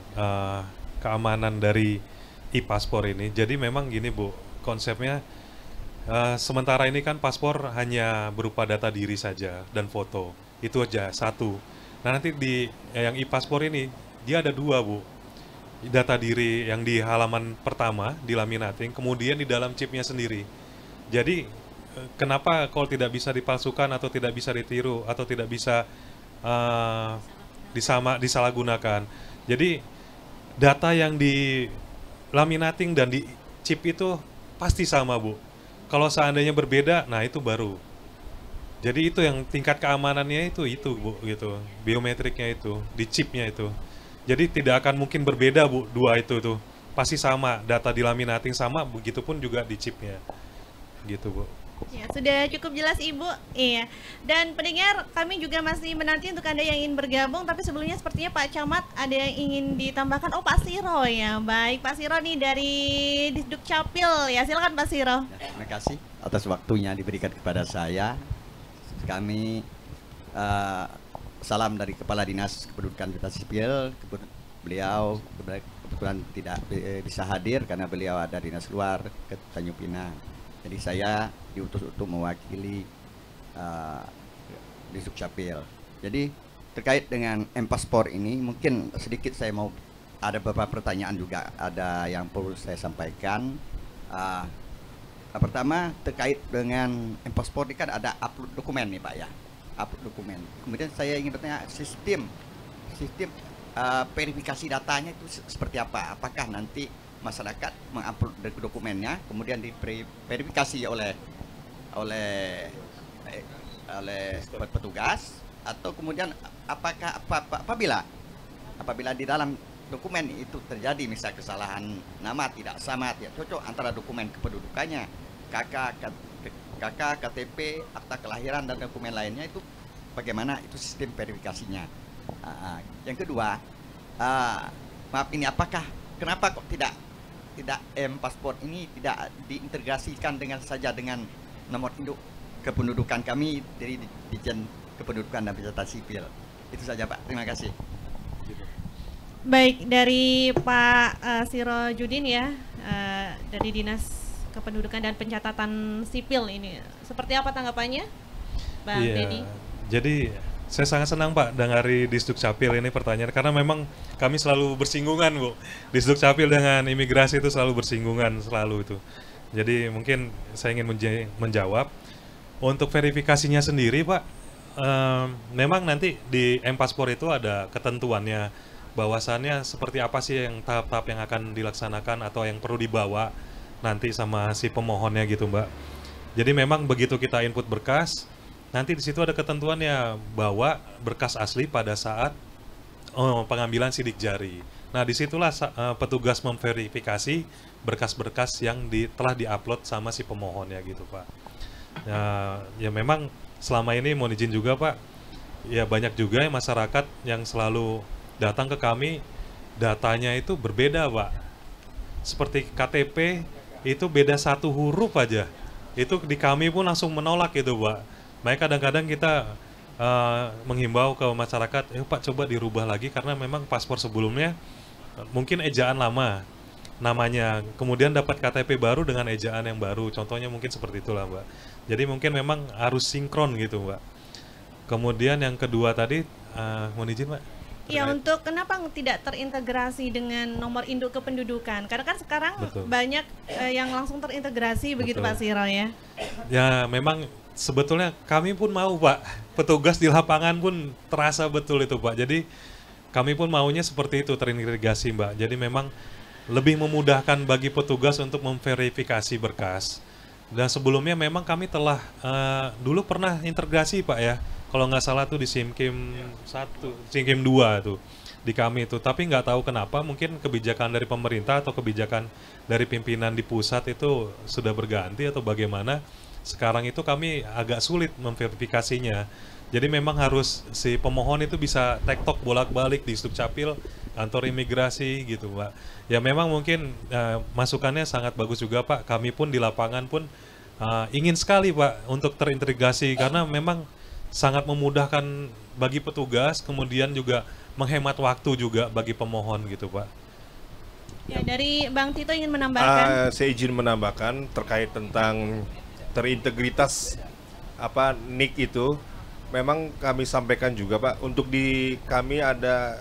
dari e-paspor ini. Jadi memang gini, Bu, konsepnya sementara ini kan paspor hanya berupa data diri saja dan foto, itu aja satu. Nah nanti di yang e-paspor ini dia ada dua, Bu, data diri yang di halaman pertama di laminating, kemudian di dalam chipnya sendiri. Jadi kenapa kalau tidak bisa dipalsukan atau tidak bisa ditiru atau tidak bisa disalahgunakan? Jadi data yang di laminating dan di chip itu pasti sama, Bu. Kalau seandainya berbeda, nah itu baru. Jadi itu yang tingkat keamanannya itu Bu, gitu. Biometriknya itu di chipnya itu. Jadi tidak akan mungkin berbeda, Bu, dua itu tuh. Pasti sama, data di laminating sama, begitupun juga di chipnya. Gitu, Bu. Ya, sudah cukup jelas, Ibu. Iya. Dan pendengar, kami juga masih menanti untuk Anda yang ingin bergabung, tapi sebelumnya sepertinya Pak Camat ada yang ingin ditambahkan. Oh, Pak Siro ya. Baik, Pak Siro nih dari Disduk Capil ya. Silakan Pak Siro. Ya, terima kasih atas waktunya diberikan kepada saya. Kami salam dari Kepala Dinas Kependudukan Catatan Sipil. Beliau kebetulan tidak bisa hadir karena beliau ada dinas luar ke Tanjung Pinang. Jadi saya diutus untuk mewakili di Sukcapil. Jadi terkait dengan M-Paspor ini mungkin sedikit saya mau ada beberapa pertanyaan juga ada yang perlu saya sampaikan. Pertama terkait dengan M-Paspor ini kan ada upload dokumen nih Pak ya, upload dokumen. Kemudian saya ingin bertanya sistem verifikasi datanya itu seperti apa? Apakah nanti masyarakat mengupload dokumennya kemudian diverifikasi oleh petugas, atau kemudian apabila di dalam dokumen itu terjadi misal kesalahan nama tidak sama, tidak cocok antara dokumen kependudukannya, KK, KTP, akta kelahiran dan dokumen lainnya, itu bagaimana itu sistem verifikasinya? Yang kedua, maaf ini kenapa kok tidak M-Paspor ini tidak diintegrasikan dengan nomor induk kependudukan kami dari Ditjen Kependudukan dan Pencatatan Sipil? Itu saja Pak, terima kasih. Baik, dari Pak Sirojudin ya, dari Dinas Kependudukan dan Pencatatan Sipil ini, seperti apa tanggapannya, Bang Deddy? Jadi saya sangat senang Pak dari Disduk Capil ini pertanyaan, karena memang kami selalu bersinggungan, Bu. Disduk Capil dengan imigrasi itu selalu bersinggungan, selalu itu. Jadi mungkin saya ingin menjawab. Untuk verifikasinya sendiri Pak, memang nanti di M-Paspor itu ada ketentuannya, bahwasannya seperti apa sih yang tahap-tahap yang akan dilaksanakan atau yang perlu dibawa nanti sama si pemohonnya gitu Mbak. Jadi memang begitu kita input berkas, nanti di situ ada ketentuannya, bawa berkas asli pada saat pengambilan sidik jari. Nah disitulah petugas memverifikasi berkas-berkas yang telah diupload sama si pemohonnya gitu Pak. Ya memang selama ini mohon izin juga Pak, ya banyak juga yang masyarakat yang selalu datang ke kami, datanya itu berbeda Pak. Seperti KTP itu beda satu huruf aja, itu di kami pun langsung menolak gitu Pak. Makanya kadang-kadang kita menghimbau ke masyarakat, Pak coba dirubah lagi, karena memang paspor sebelumnya mungkin ejaan lama, namanya, kemudian dapat KTP baru dengan ejaan yang baru, contohnya mungkin seperti itulah Mbak. Jadi mungkin memang harus sinkron gitu Mbak. Kemudian yang kedua tadi, mohon izin Mbak. Ya, untuk kenapa tidak terintegrasi dengan nomor induk kependudukan? Karena kan sekarang banyak yang langsung terintegrasi begitu Pak Siro ya. Ya memang sebetulnya kami pun mau Pak, petugas di lapangan pun terasa betul itu Pak. Jadi kami pun maunya seperti itu, terintegrasi Mbak. Jadi memang lebih memudahkan bagi petugas untuk memverifikasi berkas. Dan sebelumnya memang kami telah dulu pernah integrasi Pak ya, kalau nggak salah tuh di SIMKIM 1, SIMKIM 2 tuh di kami itu. Tapi nggak tahu kenapa, mungkin kebijakan dari pemerintah atau kebijakan dari pimpinan di pusat itu sudah berganti atau bagaimana. Sekarang itu kami agak sulit memverifikasinya. Jadi memang harus si pemohon itu bisa tektok bolak-balik di Sdukcapil, kantor imigrasi gitu Pak. Ya memang mungkin masukannya sangat bagus juga Pak. Kami pun di lapangan pun ingin sekali Pak untuk terintegrasi, karena memang sangat memudahkan bagi petugas, kemudian juga menghemat waktu juga bagi pemohon gitu Pak. Ya, dari Bang Tito ingin menambahkan. Saya izin menambahkan terkait tentang terintegritas NIK itu. Memang kami sampaikan juga Pak, untuk di kami ada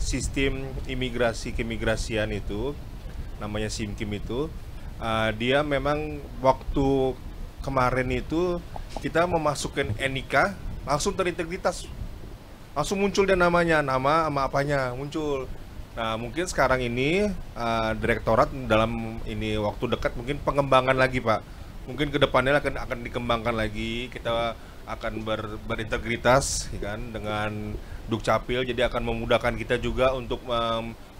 sistem imigrasi keimigrasian itu, namanya SIMKIM itu, dia memang waktu kemarin itu kita memasukkan NIK langsung terintegritas, langsung muncul dia namanya, nama sama apanya muncul. Nah mungkin sekarang ini direktorat dalam ini waktu dekat mungkin pengembangan lagi Pak, mungkin kedepannya akan dikembangkan lagi, kita akan berintegritas ya kan, dengan Dukcapil, jadi akan memudahkan kita juga untuk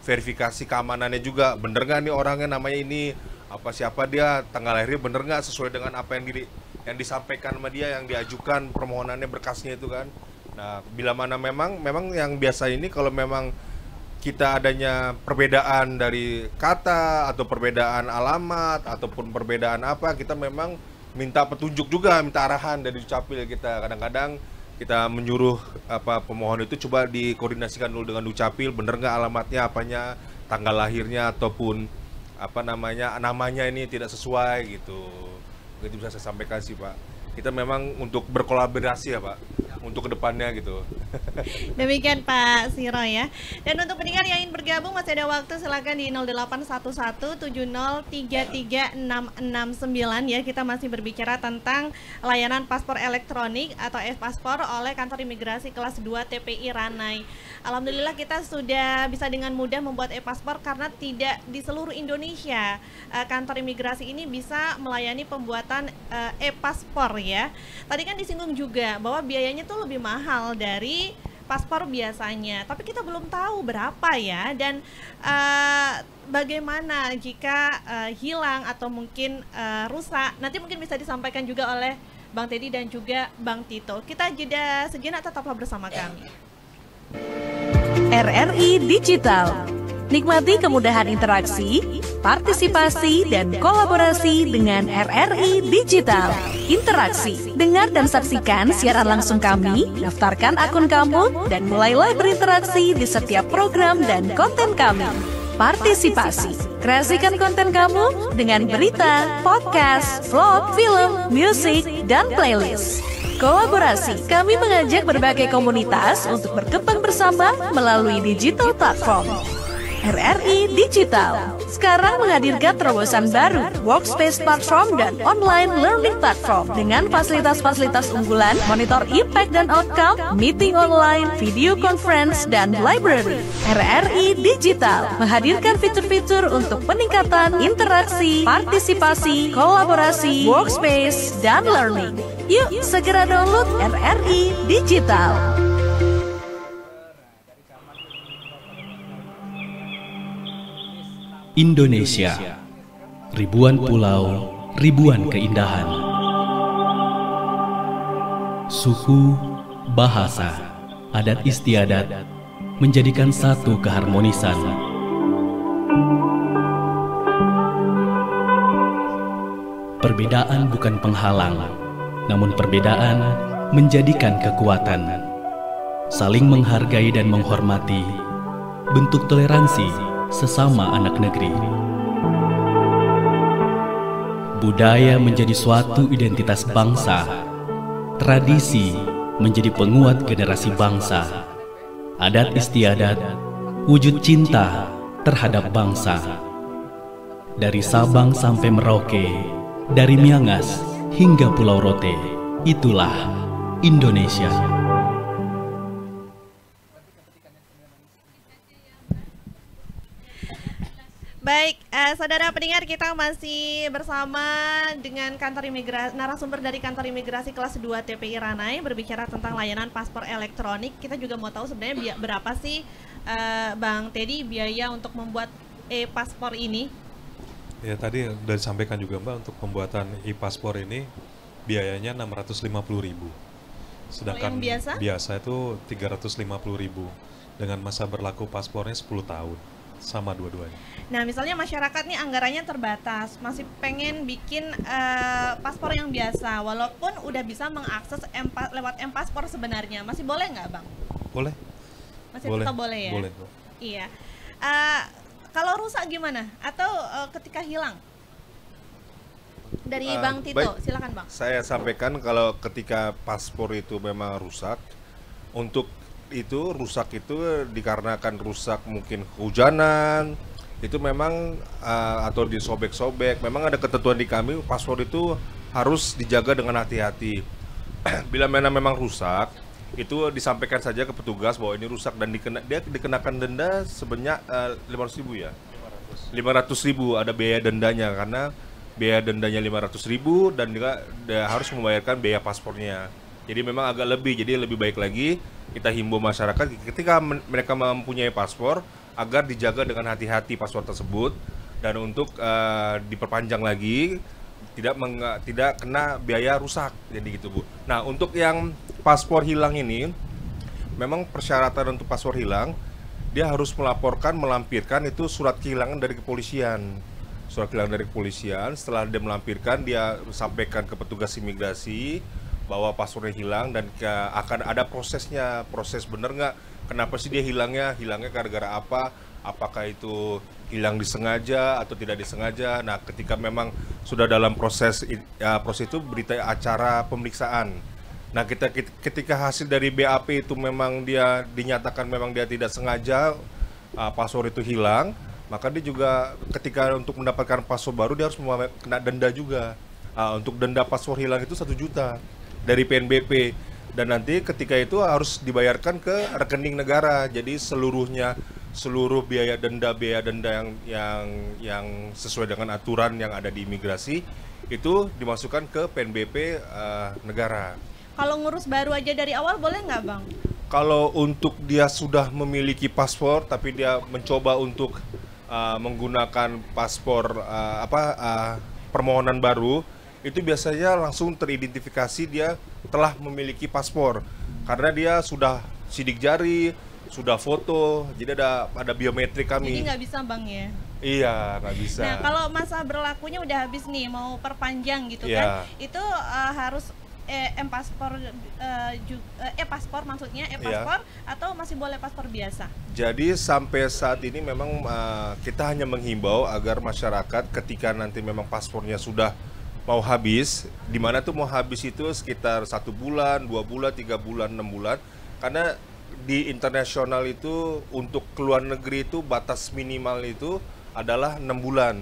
verifikasi keamanannya juga, bener nggak nih orangnya, namanya ini siapa dia, tanggal lahirnya bener nggak sesuai dengan apa yang disampaikan sama dia, yang diajukan permohonannya, berkasnya itu kan. Nah bila mana memang yang biasa ini kalau memang kita adanya perbedaan dari kata atau perbedaan alamat ataupun perbedaan apa, kita memang minta petunjuk juga, minta arahan dari Dukcapil kita. Kadang-kadang kita menyuruh pemohon itu coba dikoordinasikan dulu dengan Dukcapil, bener nggak alamatnya, apanya, tanggal lahirnya ataupun namanya ini tidak sesuai gitu. Itu bisa saya sampaikan sih Pak. Kita memang untuk berkolaborasi ya Pak, untuk kedepannya gitu. Demikian Pak Siro ya. Dan untuk pendengar yang ingin bergabung masih ada waktu, silakan di 081170336669 ya. Kita masih berbicara tentang layanan paspor elektronik atau e-paspor oleh kantor imigrasi kelas 2 TPI Ranai. Alhamdulillah kita sudah bisa dengan mudah membuat e-paspor karena tidak di seluruh Indonesia kantor imigrasi ini bisa melayani pembuatan e-paspor ya. Tadi kan disinggung juga bahwa biayanya tuh lebih mahal dari paspor biasanya, tapi kita belum tahu berapa ya, dan bagaimana jika hilang atau mungkin rusak, nanti mungkin bisa disampaikan juga oleh Bang Teddy dan juga Bang Tito. Kita jeda sejenak, tetaplah bersama kami. RRI Digital. Nikmati kemudahan interaksi, partisipasi, dan kolaborasi dengan RRI Digital. Interaksi, dengar dan saksikan siaran langsung kami, daftarkan akun kamu, dan mulailah berinteraksi di setiap program dan konten kami. Partisipasi, kreasikan konten kamu dengan berita, podcast, vlog, film, musik, dan playlist. Kolaborasi, kami mengajak berbagai komunitas untuk berkembang bersama melalui digital platform. RRI Digital sekarang menghadirkan terobosan baru, workspace platform dan online learning platform dengan fasilitas-fasilitas unggulan, monitor impact dan outcome, meeting online, video conference, dan library. RRI Digital menghadirkan fitur-fitur untuk peningkatan interaksi, partisipasi, kolaborasi, workspace, dan learning. Yuk segera download RRI Digital. Indonesia, ribuan pulau, ribuan keindahan. Suku, bahasa, adat istiadat menjadikan satu keharmonisan. Perbedaan bukan penghalang, namun perbedaan menjadikan kekuatan. Saling menghargai dan menghormati, bentuk toleransi sesama anak negeri. Budaya menjadi suatu identitas bangsa. Tradisi menjadi penguat generasi bangsa. Adat istiadat, wujud cinta terhadap bangsa. Dari Sabang sampai Merauke, dari Miangas hingga Pulau Rote, itulah Indonesia. Baik, saudara pendengar, kita masih bersama dengan narasumber dari kantor imigrasi kelas 2 TPI Ranai berbicara tentang layanan paspor elektronik. Kita juga mau tahu sebenarnya berapa sih Bang Teddy biaya untuk membuat e-paspor ini? Ya, tadi sudah disampaikan juga Mbak, untuk pembuatan e-paspor ini biayanya 650.000. Sedangkan yang biasa itu 350.000 dengan masa berlaku paspornya 10 tahun. Sama dua-duanya. Nah, misalnya masyarakat nih anggarannya terbatas, masih pengen bikin paspor yang biasa, walaupun udah bisa mengakses lewat M-Paspor sebenarnya, masih boleh nggak, Bang? Boleh. Masih tetap boleh ya? Boleh. Iya. Kalau rusak gimana? Atau ketika hilang? Dari Bang Tito, baik. Silakan Bang. Saya sampaikan kalau ketika paspor itu memang rusak, untuk itu rusak itu dikarenakan rusak mungkin kehujanan, itu memang atau disobek-sobek, memang ada ketentuan di kami paspor itu harus dijaga dengan hati-hati. Bila memang rusak, itu disampaikan saja ke petugas bahwa ini rusak dan dia dikenakan denda sebanyak 500.000 ya. 500.000 ada biaya dendanya, karena biaya dendanya 500.000 dan juga dia harus membayarkan biaya paspornya. Jadi memang agak lebih, jadi lebih baik lagi kita himbau masyarakat ketika mereka mempunyai paspor agar dijaga dengan hati-hati paspor tersebut, dan untuk diperpanjang lagi tidak kena biaya rusak, jadi gitu Bu. Nah, untuk yang paspor hilang ini memang persyaratan untuk paspor hilang dia harus melampirkan itu surat kehilangan dari kepolisian. Surat kehilangan dari kepolisian, setelah dia melampirkan, dia sampaikan ke petugas imigrasi bahwa paspornya hilang dan akan ada prosesnya, proses bener nggak, kenapa sih dia hilangnya gara-gara apa, apakah itu hilang disengaja atau tidak disengaja. Nah, ketika memang sudah dalam proses itu berita acara pemeriksaan. Nah, ketika hasil dari BAP itu memang dia dinyatakan memang dia tidak sengaja paspor itu hilang, maka dia juga ketika untuk mendapatkan paspor baru dia harus kena denda juga. Untuk denda paspor hilang itu 1 juta dari PNBP, dan nanti ketika itu harus dibayarkan ke rekening negara. Jadi seluruh biaya denda yang sesuai dengan aturan yang ada di imigrasi itu dimasukkan ke PNBP negara. Kalau ngurus baru aja dari awal boleh nggak, Bang? Kalau untuk dia sudah memiliki paspor tapi dia mencoba untuk menggunakan paspor permohonan baru, itu biasanya langsung teridentifikasi dia telah memiliki paspor karena dia sudah sidik jari, sudah foto, jadi ada biometrik kami. Jadi nggak bisa Bang ya? Iya, nggak bisa. Nah, kalau masa berlakunya udah habis nih, mau perpanjang gitu kan, itu harus paspor maksudnya paspor atau masih boleh paspor biasa? Jadi sampai saat ini memang kita hanya menghimbau agar masyarakat ketika nanti memang paspornya sudah mau habis, di mana tuh mau habis itu sekitar 1 bulan, 2 bulan, 3 bulan, 6 bulan, karena di internasional itu untuk keluar negeri itu batas minimal itu adalah 6 bulan.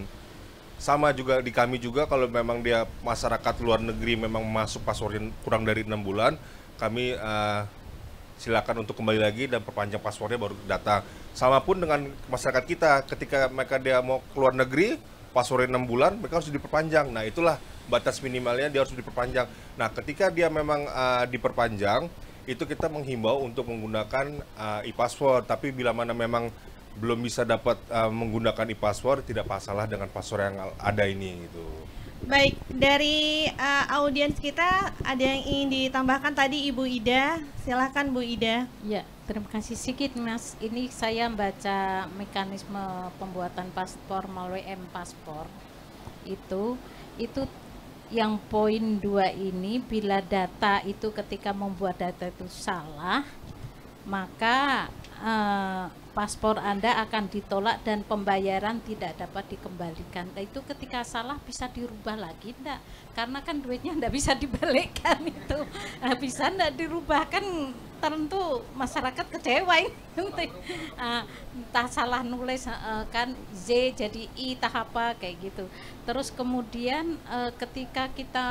Sama juga di kami juga, kalau memang dia masyarakat luar negeri memang masuk paspornya kurang dari 6 bulan, kami silakan untuk kembali lagi dan perpanjang paspornya baru datang. Sama pun dengan masyarakat kita, ketika mereka dia mau keluar negeri, paspornya 6 bulan, mereka harus diperpanjang. Nah, itulah batas minimalnya, dia harus diperpanjang. Nah, ketika dia memang diperpanjang, itu kita menghimbau untuk menggunakan e-paspor. Tapi bila mana memang belum bisa dapat menggunakan e-paspor, tidak masalah dengan paspor yang ada ini gitu. Baik, dari audiens kita ada yang ingin ditambahkan tadi Ibu Ida, silakan Bu Ida. Ya, terima kasih sedikit Mas. Ini saya baca mekanisme pembuatan paspor melalui M-Paspor. Itu yang poin 2 ini, bila data itu ketika membuat data itu salah, maka paspor Anda akan ditolak dan pembayaran tidak dapat dikembalikan. Nah, itu ketika salah bisa dirubah lagi enggak? Karena kan duitnya enggak bisa dibalikkan itu. Bisa enggak dirubah kan tentu masyarakat kecewa ini. Entah salah nulis kan Z jadi I tah apa kayak gitu. Terus kemudian ketika kita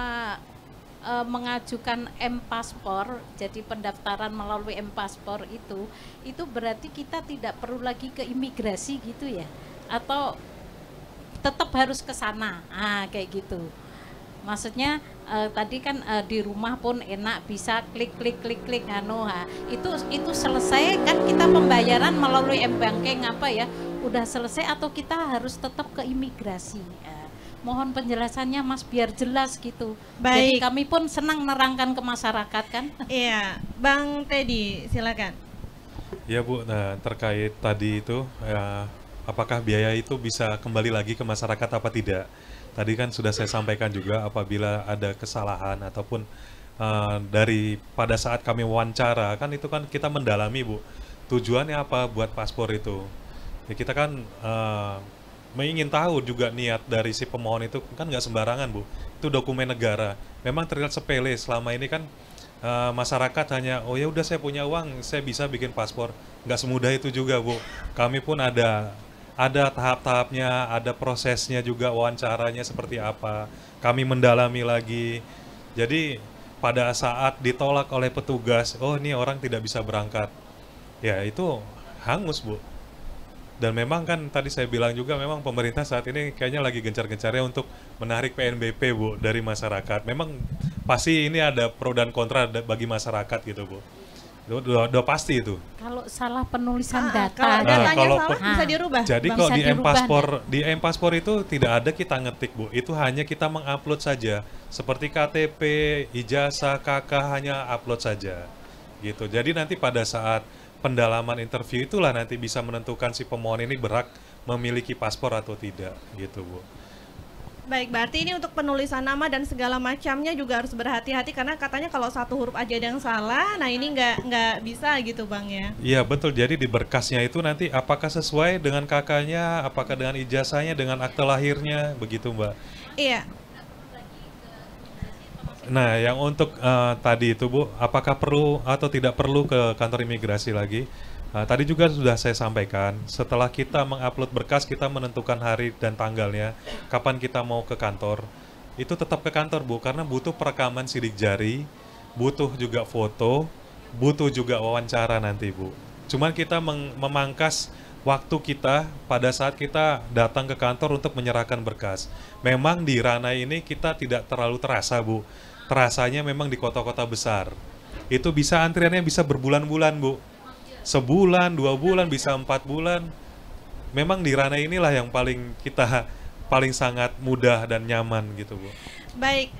mengajukan M-Paspor, jadi pendaftaran melalui M-Paspor itu berarti kita tidak perlu lagi ke imigrasi gitu ya? Atau tetap harus ke sana? Kayak gitu. Maksudnya tadi kan di rumah pun enak bisa klik itu selesai kan kita pembayaran melalui M-Banking apa ya? Udah selesai atau kita harus tetap ke imigrasi? Mohon penjelasannya Mas biar jelas gitu. Jadi Baik. kami pun senang nerangkan ke masyarakat kan. Iya, Bang Teddy silakan. Ya Bu, nah terkait tadi itu apakah biaya itu bisa kembali lagi ke masyarakat apa tidak? Tadi kan sudah saya sampaikan juga apabila ada kesalahan ataupun dari pada saat kami wawancara kan itu kan kita mendalami Bu, tujuannya apa buat paspor itu? Ya kita kan ingin tahu juga niat dari si pemohon itu kan nggak sembarangan Bu, itu dokumen negara. Memang terlihat sepele selama ini kan masyarakat hanya oh ya udah saya punya uang saya bisa bikin paspor, nggak semudah itu juga Bu. Kami pun ada tahap-tahapnya, ada prosesnya juga, wawancaranya seperti apa. Kami mendalami lagi. Jadi pada saat ditolak oleh petugas, oh ini orang tidak bisa berangkat, ya itu hangus Bu. Dan memang kan tadi saya bilang juga memang pemerintah saat ini kayaknya lagi gencar-gencarnya untuk menarik PNBP Bu dari masyarakat. Memang pasti ini ada pro dan kontra bagi masyarakat gitu Bu. Udah pasti itu. Kalau salah penulisan data, kalau datanya salah bisa dirubah. Jadi kalau di M-Paspor itu tidak ada kita ngetik Bu, itu hanya kita mengupload saja. Seperti KTP, ijazah, KK hanya upload saja. Gitu. Jadi nanti pada saat pendalaman interview itulah nanti bisa menentukan si pemohon ini berhak memiliki paspor atau tidak gitu Bu. Baik, berarti ini untuk penulisan nama dan segala macamnya juga harus berhati-hati karena katanya kalau satu huruf aja ada yang salah, nah ini nggak bisa gitu Bang ya. Iya betul, jadi di berkasnya itu nanti apakah sesuai dengan kakaknya, apakah dengan ijazahnya, dengan akte lahirnya, begitu Mbak. Iya. Nah, yang untuk tadi itu Bu, apakah perlu atau tidak perlu ke kantor imigrasi lagi? Tadi juga sudah saya sampaikan, setelah kita mengupload berkas, kita menentukan hari dan tanggalnya, kapan kita mau ke kantor. Itu tetap ke kantor Bu, karena butuh perekaman sidik jari, butuh juga foto, butuh juga wawancara nanti Bu. Cuman kita memangkas waktu kita pada saat kita datang ke kantor untuk menyerahkan berkas. Memang di ranah ini kita tidak terlalu terasa Bu. Terasanya memang di kota-kota besar. Itu bisa antriannya bisa berbulan-bulan Bu. Sebulan, 2 bulan, bisa 4 bulan. Memang di ranah inilah yang paling sangat mudah dan nyaman gitu Bu. Baik,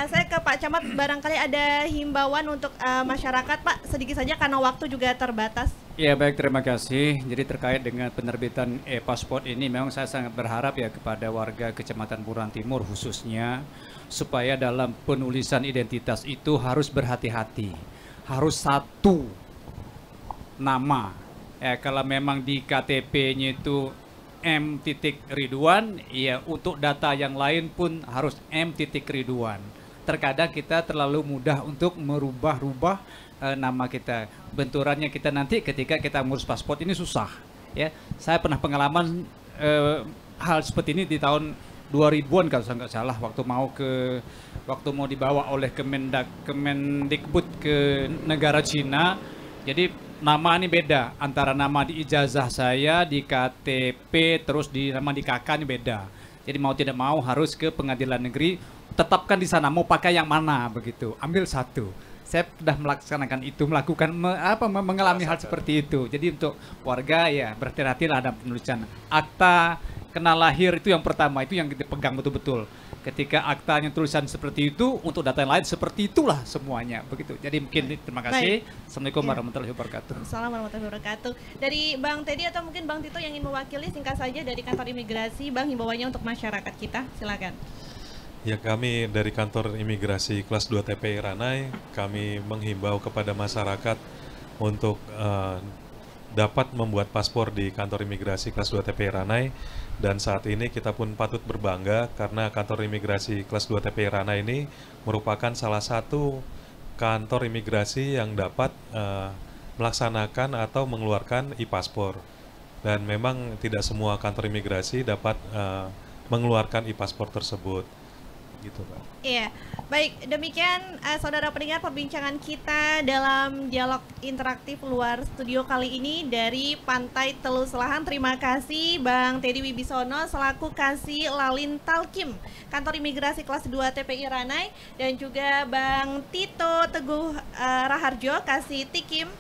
saya ke Pak Camat, barangkali ada himbauan untuk masyarakat Pak, sedikit saja karena waktu juga terbatas. Ya baik, terima kasih. Jadi terkait dengan penerbitan e-paspor ini memang saya sangat berharap ya kepada warga Kecamatan Buran Timur khususnya supaya dalam penulisan identitas itu harus berhati-hati. Harus satu nama. Ya kalau memang di KTP-nya itu M. Ridwan, ya untuk data yang lain pun harus M. Ridwan. Terkadang kita terlalu mudah untuk merubah-rubah nama kita. Benturannya kita nanti ketika kita ngurus paspor ini susah. Ya, saya pernah pengalaman hal seperti ini di tahun 2000-an kalau saya nggak salah, waktu mau dibawa oleh Kemendikbud ke negara Cina. Jadi nama ini beda antara nama di ijazah saya, di KTP, terus di nama di KK ini beda. Jadi mau tidak mau harus ke pengadilan negeri, tetapkan di sana mau pakai yang mana begitu. Ambil satu. Saya sudah melaksanakan itu, mengalami hal seperti itu. Jadi untuk warga ya berhati-hatilah dalam penulisan. Akta kenal lahir itu yang pertama, itu yang kita pegang betul-betul. Ketika aktanya tulisan seperti itu, untuk data yang lain seperti itulah semuanya begitu. Jadi mungkin terima kasih. Assalamualaikum warahmatullahi wabarakatuh. Assalamualaikum warahmatullahi wabarakatuh. Dari Bang Teddy atau mungkin Bang Tito yang ingin mewakili, singkat saja dari kantor imigrasi, Bang, himbauannya untuk masyarakat kita, silakan. Ya, kami dari kantor imigrasi kelas 2 TPI Ranai, kami menghimbau kepada masyarakat untuk dapat membuat paspor di kantor imigrasi kelas 2 TPI Ranai, dan saat ini kita pun patut berbangga karena kantor imigrasi kelas 2 TPI Ranai ini merupakan salah satu kantor imigrasi yang dapat melaksanakan atau mengeluarkan e-paspor, dan memang tidak semua kantor imigrasi dapat mengeluarkan e-paspor tersebut. Gitu, Pak. Iya, baik, demikian saudara pendengar perbincangan kita dalam dialog interaktif luar studio kali ini dari Pantai Telu Selahan. Terima kasih Bang Teddy Wibisono selaku Kasih Lalin Talkim Kantor Imigrasi Kelas 2 TPI Ranai, dan juga Bang Tito Teguh Raharjo Kasih Tikim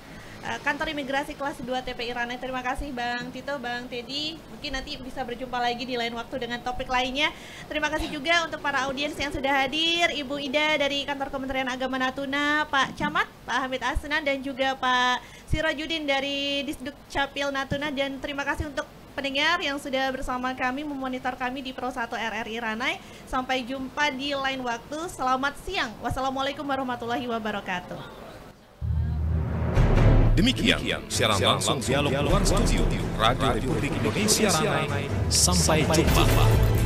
Kantor Imigrasi Kelas 2 TPI Ranai. Terima kasih Bang Tito, Bang Teddy. Mungkin nanti bisa berjumpa lagi di lain waktu dengan topik lainnya. Terima kasih juga untuk para audiens yang sudah hadir, Ibu Ida dari Kantor Kementerian Agama Natuna, Pak Camat, Pak Hamid Asnan, dan juga Pak Sirojudin dari Disduk Capil Natuna. Dan terima kasih untuk pendengar yang sudah bersama kami memonitor kami di Pro 1 RRI Ranai. Sampai jumpa di lain waktu. Selamat siang. Wassalamualaikum warahmatullahi wabarakatuh. Demikian siaran langsung dialog luar studio Radio Republik Indonesia Ranai. Sampai jumpa.